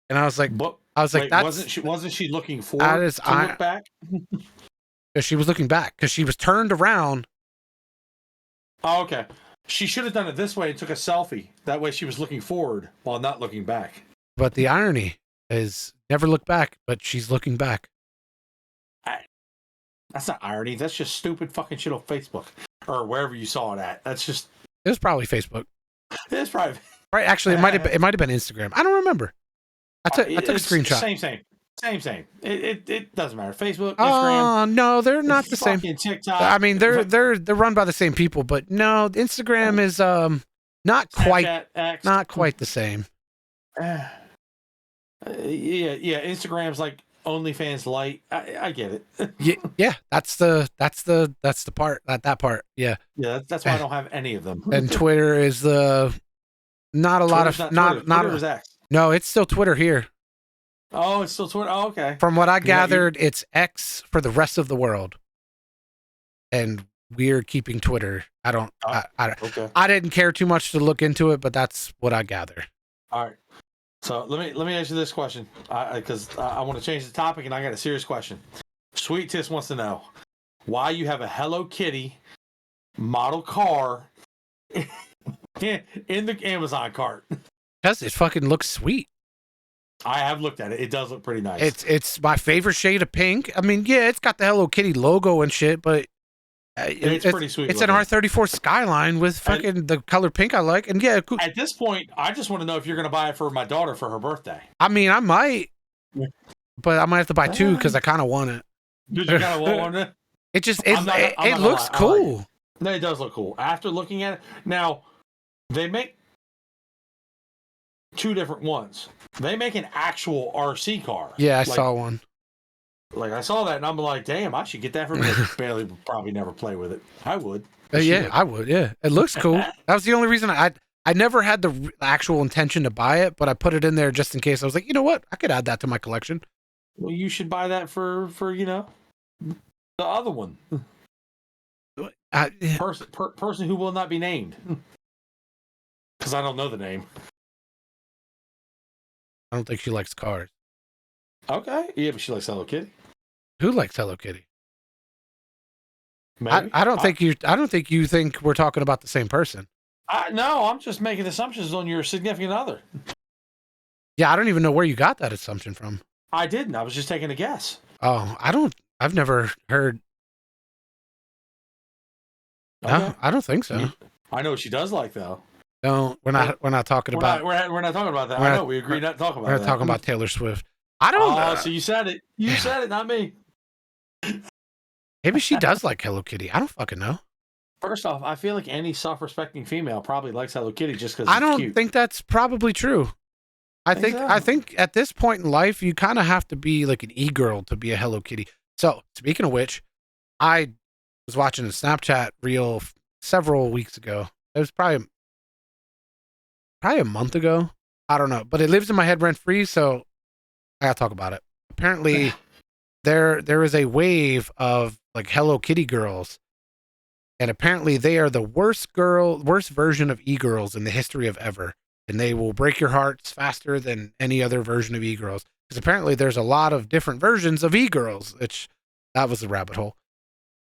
S1: And I was like,
S2: wait, wasn't she looking forward to look back?
S1: She was looking back because she was turned around.
S2: Oh, okay. She should have done it this way and took a selfie. That way she was looking forward while not looking back.
S1: But the irony is never look back, but she's looking back.
S2: That's not irony. That's just stupid fucking shit on Facebook or wherever you saw it at. That's just.
S1: It was probably Facebook.
S2: It's probably
S1: right. Actually, it might have been Instagram. I don't remember. I took a screenshot.
S2: Same. It doesn't matter. Facebook,
S1: Instagram. Oh no, they're not the same.
S2: TikTok.
S1: I mean, they're run by the same people, but no, Instagram is not quite the same.
S2: Yeah. Instagram's like OnlyFans light. I get it.
S1: yeah. That's the part. That part. Yeah.
S2: Yeah. That's why I don't have any of them.
S1: And Twitter is not a lot of
S2: Twitter is X.
S1: No, it's still Twitter here.
S2: Oh, it's still Twitter. Oh, okay.
S1: From what I gathered, it's X for the rest of the world, and we're keeping Twitter. I don't.
S2: Okay.
S1: I didn't care too much to look into it, but that's what I gather.
S2: All right. So let me ask you this question, because I want to change the topic, and I got a serious question. Sweet Tiss wants to know why you have a Hello Kitty model car in the Amazon cart.
S1: Because it fucking looks sweet.
S2: I have looked at it. It does look pretty nice.
S1: It's my favorite shade of pink. I mean, yeah, it's got the Hello Kitty logo and shit, but
S2: it's pretty sweet.
S1: It's an R34 Skyline with fucking the color pink I like, and yeah.
S2: At this point, I just want to know if you're going to buy it for my daughter for her birthday.
S1: I mean, I might, but I might have to buy two because I kind of want it.
S2: Did you kind of want it?
S1: It just it looks cool.
S2: No, it does look cool. After looking at it, now they make two different ones. They make an actual RC car.
S1: Yeah, I saw one.
S2: Like I saw that, and I'm like, damn, I should get that for me. Barely, probably never play with it. I would.
S1: I would. Yeah, it looks cool. That was the only reason I never had the actual intention to buy it, but I put it in there just in case. I was like, you know what, I could add that to my collection.
S2: Well, you should buy that for the other one. Person who will not be named, because I don't know the name.
S1: I don't think she likes cars.
S2: Okay, yeah, but she likes Hello Kitty.
S1: Who likes Hello Kitty?
S2: Maybe.
S1: I don't think you think we're talking about the same person.
S2: No, I'm just making assumptions on your significant other.
S1: Yeah, I don't even know where you got that assumption from.
S2: I didn't. I was just taking a guess.
S1: Oh, I've never heard.
S2: Okay.
S1: No, I don't think so.
S2: I know what she does like though.
S1: No, we're not talking about.
S2: We're not talking about that. I know we agreed not to talk about that.
S1: We're not talking about Taylor Swift. I don't know.
S2: So you said it. You said it, not me.
S1: Maybe she does like Hello Kitty. I don't fucking know.
S2: First off, I feel like any self-respecting female probably likes Hello Kitty just because
S1: I
S2: it's
S1: don't
S2: cute.
S1: think that's probably true. I think at this point in life, you kind of have to be like an e-girl to be a Hello Kitty. So speaking of which, I was watching a Snapchat reel several weeks ago. It was probably a month ago. I don't know, but it lives in my head rent free, so I gotta talk about it. Apparently, there is a wave of like Hello Kitty girls, and apparently they are the worst version of e-girls in the history of ever, and they will break your hearts faster than any other version of e-girls. Because apparently there's a lot of different versions of e-girls, which that was a rabbit hole.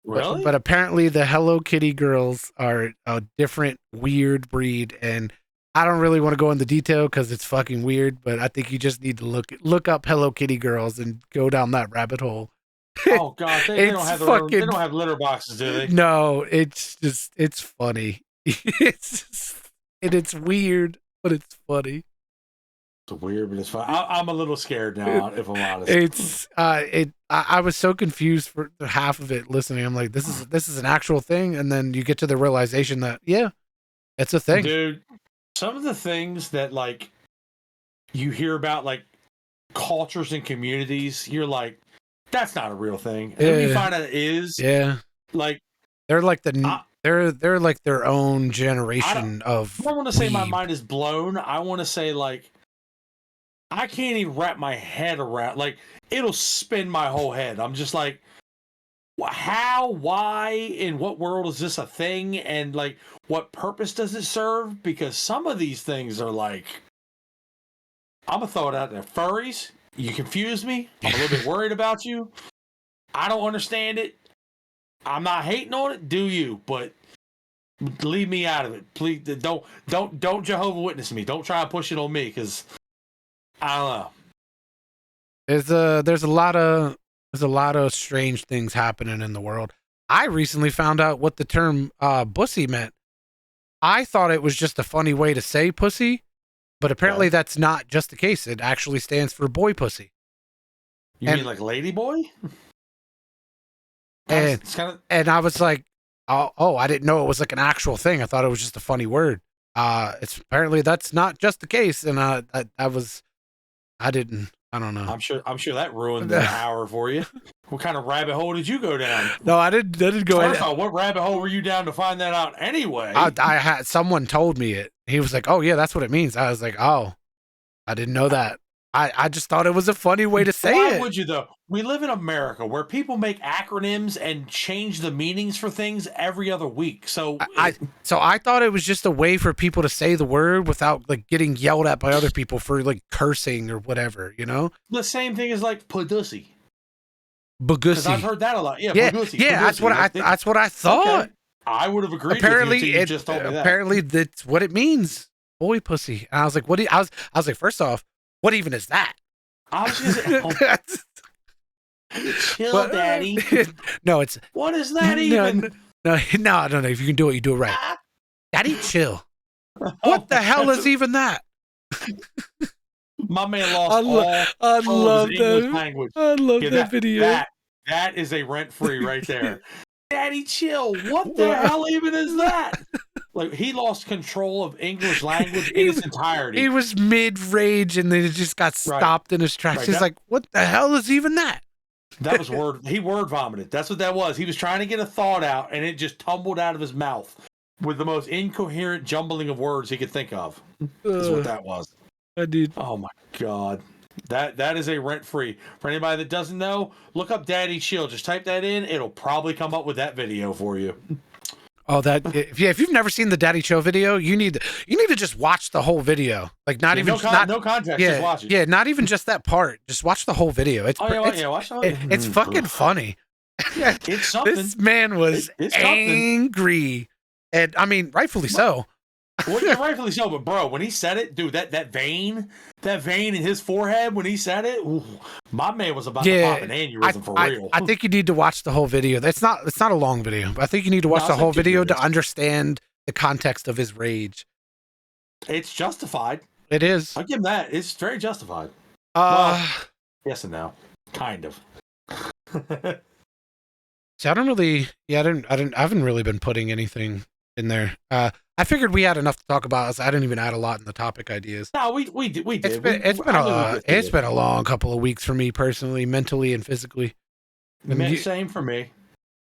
S2: Really?
S1: But apparently the Hello Kitty girls are a different weird breed, and I don't really want to go into detail because it's fucking weird, but I think you just need to look up Hello Kitty girls and go down that rabbit hole.
S2: Oh god, they don't have they don't have litter boxes, do they?
S1: No, it's funny. It's weird, but it's funny.
S2: It's weird, but it's fun. I'm a little scared now, if I'm honest.
S1: It's I was so confused for half of it listening. I'm like, this is an actual thing, and then you get to the realization that it's a thing.
S2: Dude, some of the things that like you hear about like cultures and communities, you're like, that's not a real thing. And then you find out it is.
S1: Yeah.
S2: Like
S1: they're like they're like their own generation of
S2: I don't want to say my mind is blown. I want to say like I can't even wrap my head around, like, it'll spin my whole head. I'm just like, how, why, in what world is this a thing? And, like, what purpose does it serve? Because some of these things are like, I'm going to throw it out there. Furries, you confuse me. I'm a little bit worried about you. I don't understand it. I'm not hating on it. Do you? But leave me out of it. Please, don't Jehovah Witness me. Don't try to push it on me, because I don't
S1: know. There's a lot of strange things happening in the world. I recently found out what the term bussy meant. I thought it was just a funny way to say pussy, but apparently that's not just the case. It actually stands for boy pussy.
S2: You mean like lady boy?
S1: And I was like, oh, I didn't know it was like an actual thing. I thought it was just a funny word. It's apparently that's not just the case, and I don't know.
S2: I'm sure that ruined the hour for you. What kind of rabbit hole did you go down?
S1: No, I didn't go.
S2: First of all, what rabbit hole were you down to find that out anyway?
S1: I had someone told me it. He was like, "Oh yeah, that's what it means." I was like, "Oh, I didn't know that." I just thought it was a funny way to say it.
S2: Why would you though? We live in America where people make acronyms and change the meanings for things every other week. So
S1: I thought it was just a way for people to say the word without like getting yelled at by other people for like cursing or whatever, you know?
S2: The same thing as like pudussy.
S1: Bagussy.
S2: I've heard that a lot. Yeah,
S1: Bagussy. Yeah, that's what I thought.
S2: Okay. I would have agreed
S1: apparently,
S2: with you, you just told me that.
S1: Apparently that's what it means. Boy pussy. And I was like, I was like, first off, what even is that?
S2: I was just chill, daddy.
S1: No, it's
S2: what is that even?
S1: No, I don't know. If you can do it, you do it right. Daddy, chill. What the hell is even that?
S2: My man lost
S1: I love
S2: his
S1: that.
S2: English language.
S1: I love that video.
S2: That is a rent free right there. Daddy, chill. What the hell even is that? Like, he lost control of English language in its entirety.
S1: He was mid rage and then it just got stopped in his tracks. He's like, what the hell is even that?
S2: That was he word vomited. That's what that was. He was trying to get a thought out and it just tumbled out of his mouth with the most incoherent jumbling of words he could think of. That's what that was.
S1: I did.
S2: Oh my God. That is a rent free. For anybody that doesn't know, look up Daddy Chill. Just type that in. It'll probably come up with that video for you.
S1: Oh, if you've never seen the Daddy Chill video, you need to just watch the whole video. Like no context,
S2: just watch it.
S1: Yeah, not even just that part. Just watch the whole video. It's
S2: watch it.
S1: It's fucking funny.
S2: It's something.
S1: This man was angry, and I mean, rightfully so.
S2: Well, yeah, rightfully so. But bro, when he said it, dude, that vein in his forehead when he said it, ooh, my man was about to pop an aneurysm for real.
S1: I think you need to watch the whole video. It's not a long video, but I think you need to watch the whole video to understand the context of his rage.
S2: It's justified.
S1: It is.
S2: I'll give him that. It's very justified. Yes and no. Kind of.
S1: So I don't really, yeah, I haven't really been putting anything in there. I figured we had enough to talk about. So I didn't even add a lot in the topic ideas.
S2: No, we did.
S1: It's been a long couple of weeks for me personally, mentally and physically.
S2: Same for me.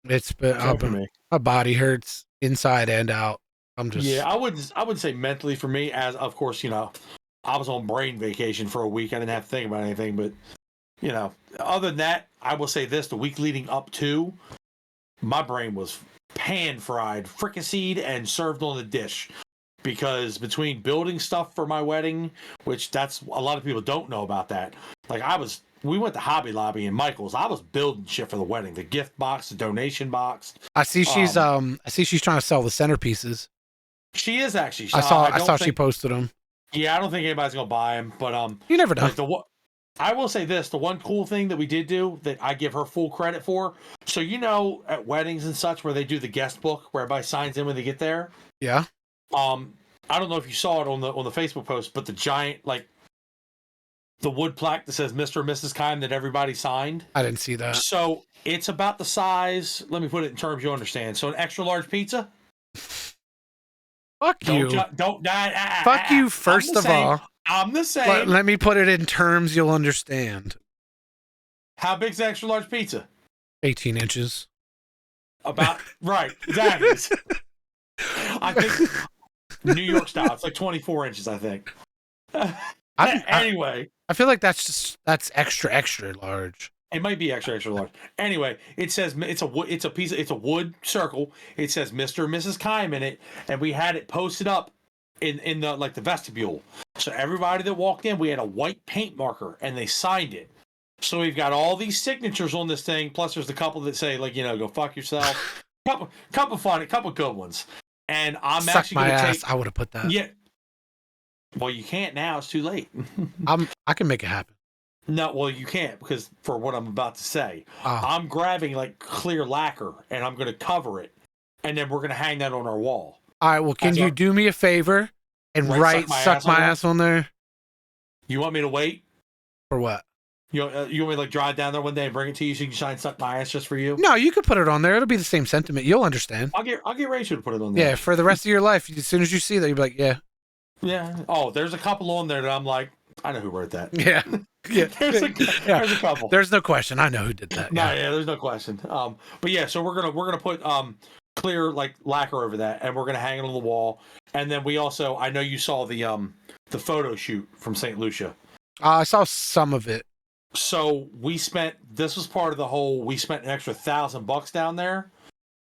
S1: It's been, my body hurts inside and out. I'm just,
S2: yeah, I would say mentally for me, as of course, I was on brain vacation for a week. I didn't have to think about anything, but other than that, I will say this: the week leading up to, my brain was pan fried, fricasseed, and served on the dish. Because between building stuff for my wedding, which that's a lot of people don't know about that. Like we went to Hobby Lobby and Michael's. I was building shit for the wedding, the gift box, the donation box.
S1: I see she's trying to sell the centerpieces.
S2: She is actually.
S1: I saw she posted them.
S2: Yeah, I don't think anybody's gonna buy them, but
S1: you never know.
S2: Like I will say this: the one cool thing that we did do that I give her full credit for. So at weddings and such where they do the guest book where everybody signs in when they get there.
S1: Yeah.
S2: I don't know if you saw it on the Facebook post, but the giant the wood plaque that says Mr. and Mrs. Kime that everybody signed.
S1: I didn't see that.
S2: So it's about the size. Let me put it in terms you understand. So an extra large pizza.
S1: Fuck you.
S2: Don't die.
S1: Fuck you. First of all,
S2: I'm the same.
S1: Let me put it in terms you'll understand.
S2: How big's the extra large pizza?
S1: 18 inches.
S2: About right. That is. I think New York style. It's like 24 inches, I think. Anyway.
S1: I feel like that's extra large.
S2: It might be extra large. Anyway, it says it's a wood circle. It says Mr. and Mrs. Kime in it, and we had it posted up in the the vestibule. So everybody that walked in, we had a white paint marker, and they signed it. So we've got all these signatures on this thing. Plus, there's a couple that say go fuck yourself. couple fun, a couple good ones. And I'm actually going to take.
S1: I would have put that.
S2: Yeah. Well, you can't now. It's too late.
S1: I can make it happen.
S2: No, well, you can't because for what I'm about to say, I'm grabbing clear lacquer and I'm going to cover it, and then we're going to hang that on our wall.
S1: All right. Well, can you do me a favor and write "suck my ass" on there?
S2: You want me to wait?
S1: For what?
S2: You want me to drive down there one day and bring it to you so you can sign "suck my ass" just for you?
S1: No, you could put it on there. It'll be the same sentiment. You'll understand.
S2: I'll get Rachel to put it on there.
S1: Yeah, for the rest of your life. As soon as you see that, you'll be like, yeah.
S2: Yeah. Oh, there's a couple on there that I'm like, I know who wrote that.
S1: Yeah. Yeah.
S2: There's a couple.
S1: There's no question. I know who did that.
S2: There's no question. But yeah, so we're gonna put clear lacquer over that, and we're gonna hang it on the wall. And then we also, I know you saw the photo shoot from St. Lucia.
S1: I saw some of it.
S2: So this was part of the whole. We spent an extra $1,000 down there.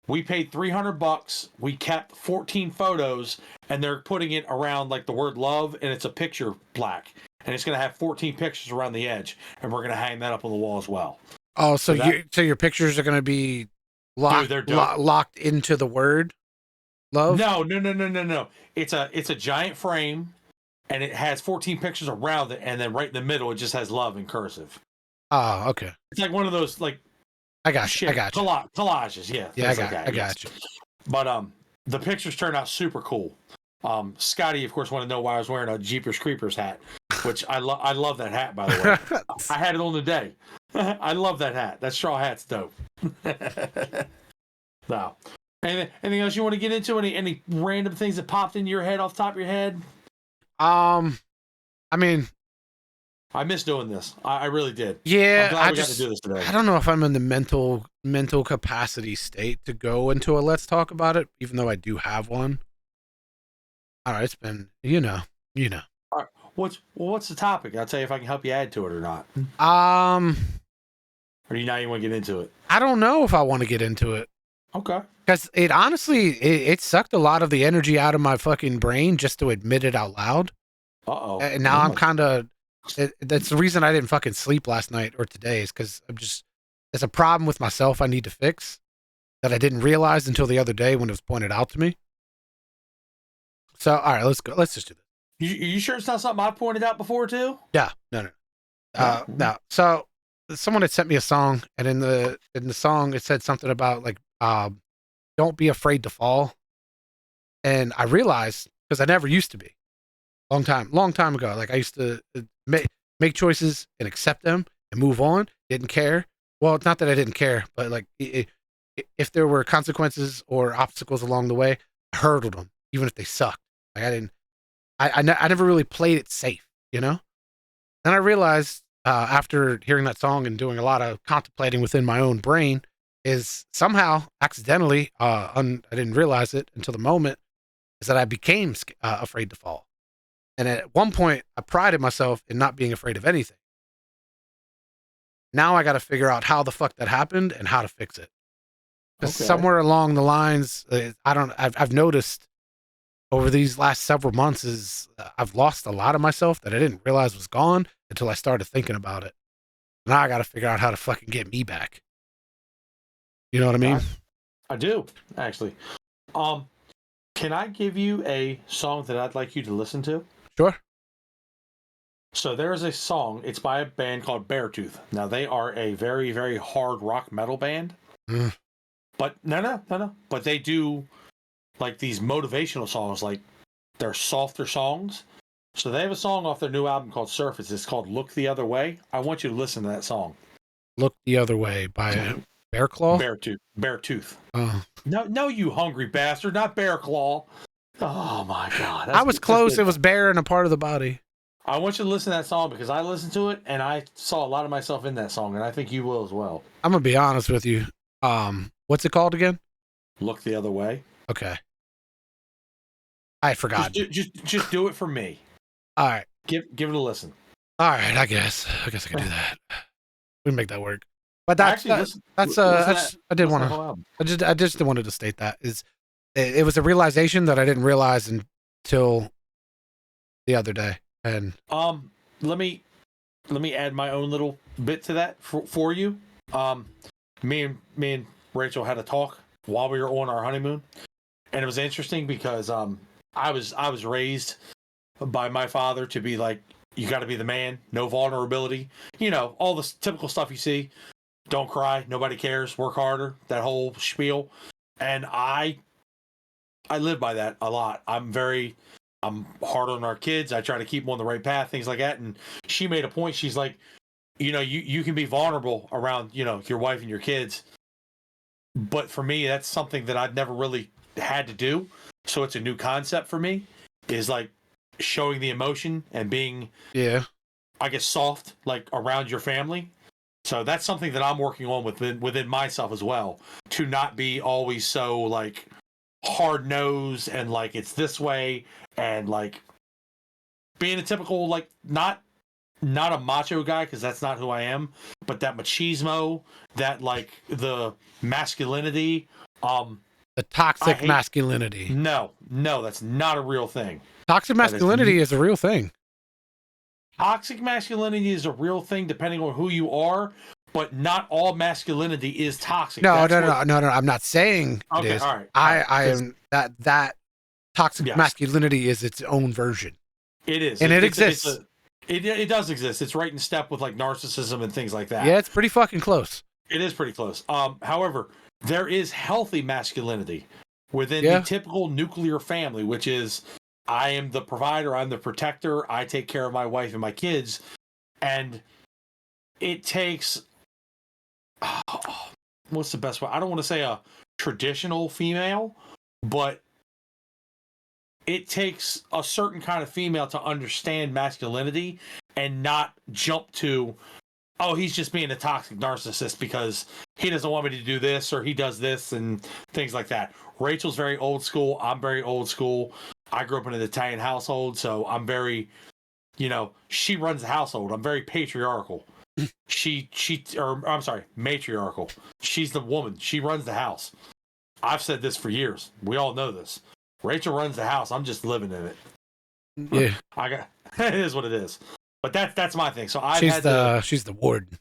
S2: We paid $300. We kept 14 photos, and they're putting it around the word love, and it's a picture plaque. And it's going to have 14 pictures around the edge, and we're going to hang that up on the wall as well.
S1: Oh, so your pictures are going to be locked into the word love?
S2: No. It's a giant frame, and it has 14 pictures around it, and then right in the middle, it just has love in cursive.
S1: Oh, okay.
S2: It's like one of those
S1: I got you.
S2: Collages, yeah.
S1: Yeah, I got you.
S2: But the pictures turned out super cool. Scotty, of course, wanted to know why I was wearing a Jeepers Creepers hat, which I love that hat, by the way. I had it on the day. I love that hat. That straw hat's dope. No. Anything else you want to get into? Any random things that popped into your head off the top of your head?
S1: I mean,
S2: I miss doing this. I really did.
S1: Yeah,
S2: I'm glad we got to do this today.
S1: I don't know if I'm in the mental capacity state to go into a let's talk about it, even though I do have one. All right, it's been, you know.
S2: All right, what's the topic? I'll tell you if I can help you add to it or not. Or do you now you want to get into it?
S1: I don't know if I want to get into it.
S2: Okay.
S1: Because it honestly, it sucked a lot of the energy out of my fucking brain just to admit it out loud.
S2: Uh-oh.
S1: And now I'm kind of, that's the reason I didn't fucking sleep last night or today is because there's a problem with myself I need to fix that I didn't realize until the other day when it was pointed out to me. So, all right, let's go. Let's just do this.
S2: You sure it's not something I pointed out before too?
S1: Yeah, no. No. So someone had sent me a song, and in the song it said something about don't be afraid to fall. And I realized, because I never used to be, long time ago. I used to make choices and accept them and move on. Didn't care. Well, it's not that I didn't care, but if there were consequences or obstacles along the way, I hurdled them, even if they sucked. Like I didn't, I never really played it safe, you know? Then I realized after hearing that song and doing a lot of contemplating within my own brain is somehow accidentally, I didn't realize it until the moment, is that I became afraid to fall. And at one point, I prided myself in not being afraid of anything. Now I got to figure out how the fuck that happened and how to fix it. Because somewhere along the lines, I've noticed over these last several months is I've lost a lot of myself that I didn't realize was gone until I started thinking about it. Now I got to figure out how to fucking get me back. You know what I mean?
S2: I do, actually. Can I give you a song that I'd like you to listen to?
S1: Sure.
S2: So there's a song. It's by a band called Beartooth. Now they are a very, very hard rock metal band. But no. But they do like these motivational songs. Like they're softer songs. So they have a song off their new album called Surface. It's called "Look the Other Way." I want you to listen to that song.
S1: "Look the Other Way" by Bear Claw?
S2: Beartooth.
S1: Oh.
S2: No, you hungry bastard, not Bear Claw. Oh my god.
S1: I was close. It was bear and a part of the body.
S2: I want you to listen to that song because I listened to it and I saw a lot of myself in that song, and I think you will as well.
S1: I'm gonna be honest with you. What's it called again?
S2: "Look the Other Way."
S1: Okay. I forgot.
S2: Just do it for me.
S1: All right.
S2: Give it a listen.
S1: All right, I guess I can do that. We can make that work. But I just wanted to state that it was a realization that I didn't realize until the other day. And
S2: let me add my own little bit to that for you. Me and Rachel had a talk while we were on our honeymoon, and it was interesting because I was raised by my father to be like, you got to be the man, no vulnerability, all the typical stuff you see. Don't cry, nobody cares, work harder, that whole spiel. And I live by that a lot. I'm hard on our kids. I try to keep them on the right path, things like that. And she made a point. She's like, you can be vulnerable around, your wife and your kids. But for me, that's something that I've never really had to do. So it's a new concept for me, is like showing the emotion and being, I guess, soft, like around your family. So that's something that I'm working on within myself as well, to not be always so like hard nosed and like it's this way, and like being a typical like not a macho guy, because that's not who I am, but that machismo, that like the masculinity,
S1: the toxic masculinity.
S2: No, that's not a real thing.
S1: Toxic masculinity is a real thing.
S2: Toxic masculinity is a real thing depending on who you are, but not all masculinity is toxic.
S1: No. I'm not saying it is.
S2: All right.
S1: I am that toxic masculinity is its own version.
S2: It is.
S1: And it exists.
S2: It does exist. It's right in step with like narcissism and things like that.
S1: Yeah, it's pretty fucking close.
S2: It is pretty close. However, there is healthy masculinity within the typical nuclear family, which is, I am the provider, I'm the protector, I take care of my wife and my kids. And it takes, what's the best way? I don't want to say a traditional female, but it takes a certain kind of female to understand masculinity and not jump to, oh, he's just being a toxic narcissist because he doesn't want me to do this or he does this and things like that. Rachel's very old school. I'm very old school. I grew up in an Italian household, so I'm very, she runs the household. I'm very patriarchal. Matriarchal. She's the woman. She runs the house. I've said this for years. We all know this. Rachel runs the house. I'm just living in it.
S1: Yeah.
S2: It is what it is. But that's my thing. So
S1: she's the warden.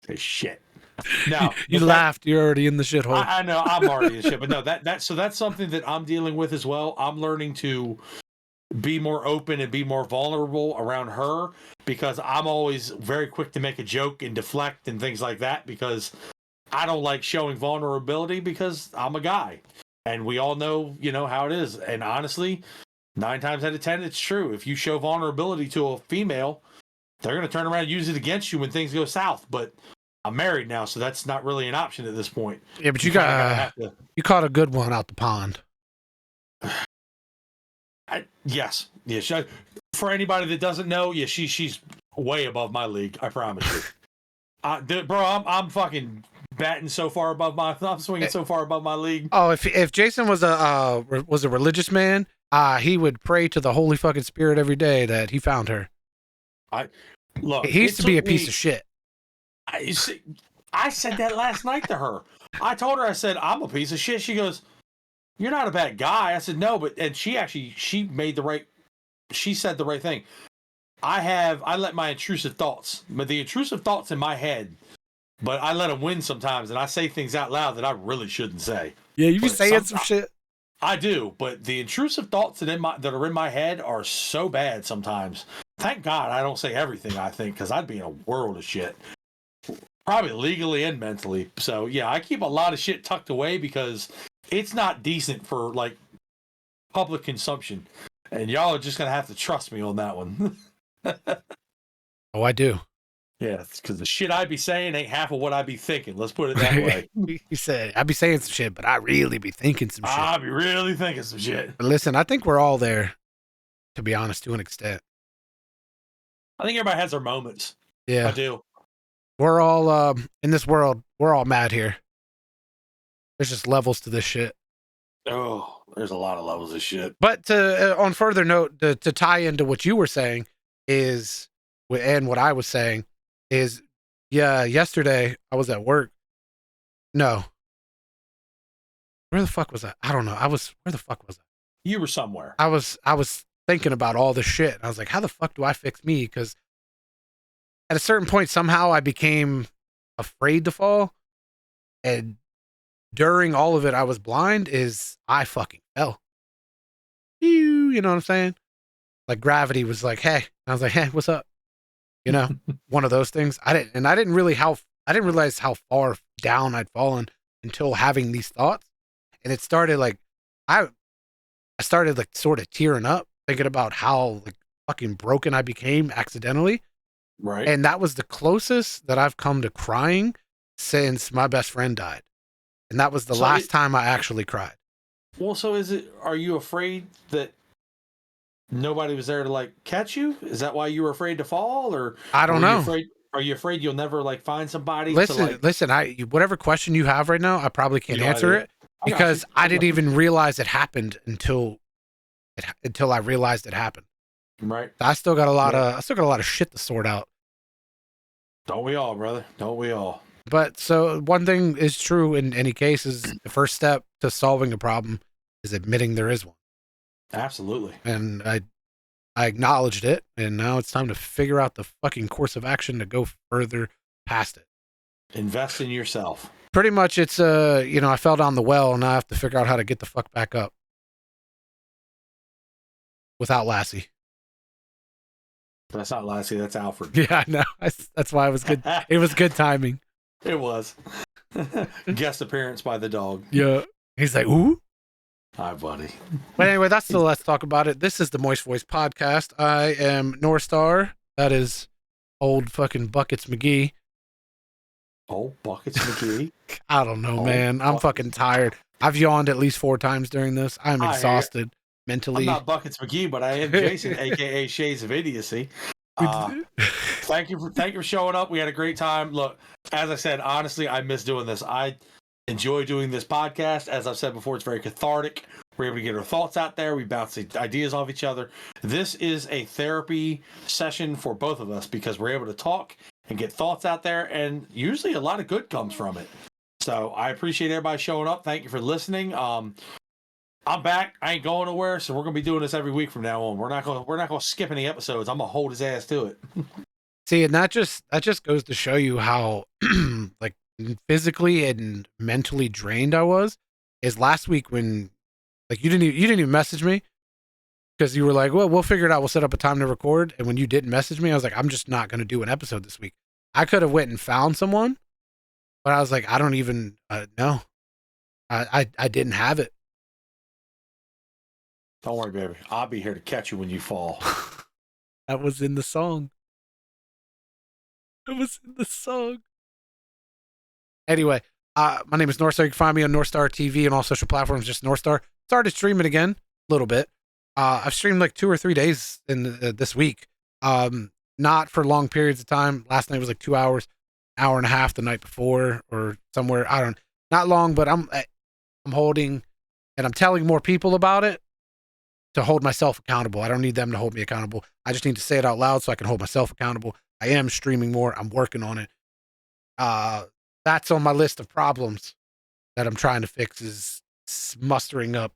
S2: Say shit. No,
S1: you laughed. You're already in the shithole.
S2: I know. I'm already in shit. But no, so that's something that I'm dealing with as well. I'm learning to be more open and be more vulnerable around her, because I'm always very quick to make a joke and deflect and things like that, because I don't like showing vulnerability because I'm a guy. And we all know, how it is. And honestly, 9 times out of 10, it's true. If you show vulnerability to a female, they're going to turn around and use it against you when things go south. But I'm married now, so that's not really an option at this point.
S1: Yeah, but you caught a good one out the pond.
S2: Yes. For anybody that doesn't know, yeah, she's way above my league. I promise you. Bro, I'm fucking batting so far above I'm swinging so far above my league.
S1: Oh, if Jason was a religious man, he would pray to the Holy fucking Spirit every day that he found her. He used to be a piece of shit.
S2: I said that last night to her. I told her, I said, I'm a piece of shit. She goes, you're not a bad guy. I said, no, and she said the right thing. I let my intrusive thoughts, but the intrusive thoughts in my head, but I let them win sometimes, and I say things out loud that I really shouldn't say.
S1: Yeah, you be saying some shit.
S2: I do, but the intrusive thoughts that are in my head are so bad sometimes. Thank God I don't say everything I think, because I'd be in a world of shit. Probably legally and mentally. So, yeah, I keep a lot of shit tucked away because it's not decent for, like, public consumption. And y'all are just going to have to trust me on that one.
S1: Oh, I do.
S2: Yeah, because the shit I be saying ain't half of what I be thinking. Let's put it that way.
S1: He said, I be saying some shit, but I really be thinking some shit.
S2: I be really thinking some shit.
S1: But listen, I think we're all there, to be honest, to an extent.
S2: I think everybody has their moments.
S1: Yeah.
S2: I do.
S1: We're all, in this world, we're all mad here. There's just levels to this shit.
S2: Oh, there's a lot of levels of shit.
S1: But on further note, to tie into what you were saying is, and what I was saying is, yeah, yesterday I was at work. No. Where the fuck was I? I don't know. Where the fuck was I?
S2: You were somewhere.
S1: I was thinking about all this shit. I was like, how the fuck do I fix me? Because at a certain point, somehow I became afraid to fall. And during all of it, I was blind. I fucking fell. You know what I'm saying? Like gravity was like, hey. I was like, hey, what's up? You know, one of those things. I didn't realize how far down I'd fallen until having these thoughts. And it started like, I started like sort of tearing up, thinking about how like fucking broken I became accidentally.
S2: Right.
S1: And that was the closest that I've come to crying since my best friend died. And that was the last time I actually cried. Well,
S2: so are you afraid that nobody was there to like catch you? Is that why you were afraid to fall? Or
S1: I don't know.
S2: Are you afraid you'll never like find somebody?
S1: Listen, whatever question you have right now, I probably can't answer it because I didn't even realize it happened until I realized it happened.
S2: Right.
S1: I still got a lot of shit to sort out.
S2: Don't we all, brother? Don't we all?
S1: But so one thing is true in any case is the first step to solving a problem is admitting there is one.
S2: Absolutely.
S1: And I acknowledged it, and now it's time to figure out the fucking course of action to go further past it.
S2: Invest in yourself.
S1: Pretty much it's I fell down the well and I have to figure out how to get the fuck back up. Without Lassie.
S2: That's not Lassie, that's Alfred.
S1: Yeah, I know. That's why it was good. It was good timing.
S2: It was. Guest appearance by the dog.
S1: Yeah. He's like, ooh.
S2: Hi, buddy.
S1: But anyway, that's the Let's Talk About It. This is the Moist Voice Podcast. I am Norstar. That is old fucking Buckets McGee.
S2: Old Buckets McGee?
S1: I don't know, man. I'm fucking tired. I've yawned at least 4 times during this. I'm exhausted mentally.
S2: I'm not Buckets McGee, but I am Jason, aka Shades of Idiocy. Thank you for showing up. We had a great time. Look, as I said, honestly, I miss doing this. I enjoy doing this podcast. As I've said before, it's very cathartic. We're able to get our thoughts out there. We bounce ideas off each other. This is a therapy session for both of us because we're able to talk and get thoughts out there, and usually a lot of good comes from it. So I appreciate everybody showing up. Thank you for listening. I'm back. I ain't going nowhere, so we're gonna be doing this every week from now on. We're not gonna skip any episodes. I'm gonna hold his ass to it.
S1: See, and that just goes to show you how like physically and mentally drained I was. Is last week when like you didn't even message me because you were like, well, we'll figure it out. We'll set up a time to record. And when you didn't message me, I was like, I'm just not gonna do an episode this week. I could have went and found someone, but I was like, I don't even know. I didn't have it.
S2: Don't worry, baby. I'll be here to catch you when you fall.
S1: That was in the song. It was in the song. Anyway, my name is Norstar. You can find me on Norstar TV and all social platforms, just Norstar. Started streaming again a little bit. I've streamed like 2 or 3 days in this week. Not for long periods of time. Last night was like 2 hours, hour and a half the night before, or somewhere. I don't. Not long, but I'm holding, and I'm telling more people about it to hold myself accountable. I don't need them to hold me accountable. I just need to say it out loud so I can hold myself accountable. I am streaming more. I'm working on it. That's on my list of problems that I'm trying to fix, is mustering up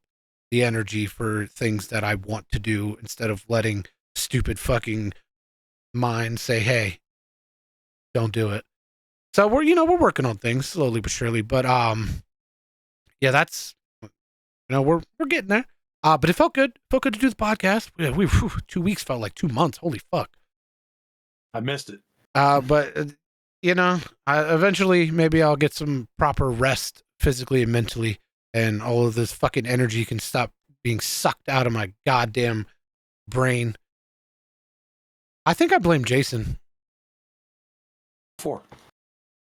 S1: the energy for things that I want to do instead of letting stupid fucking mind say, hey, don't do it. So we're working on things slowly but surely, but yeah, that's, we're getting there. But it felt good. Felt good to do the podcast. Yeah, 2 weeks felt like 2 months. Holy fuck.
S2: I missed it.
S1: But eventually maybe I'll get some proper rest physically and mentally, and all of this fucking energy can stop being sucked out of my goddamn brain. I think I blame Jason.
S2: 4.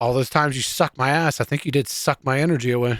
S1: All those times you sucked my ass, I think you did suck my energy away.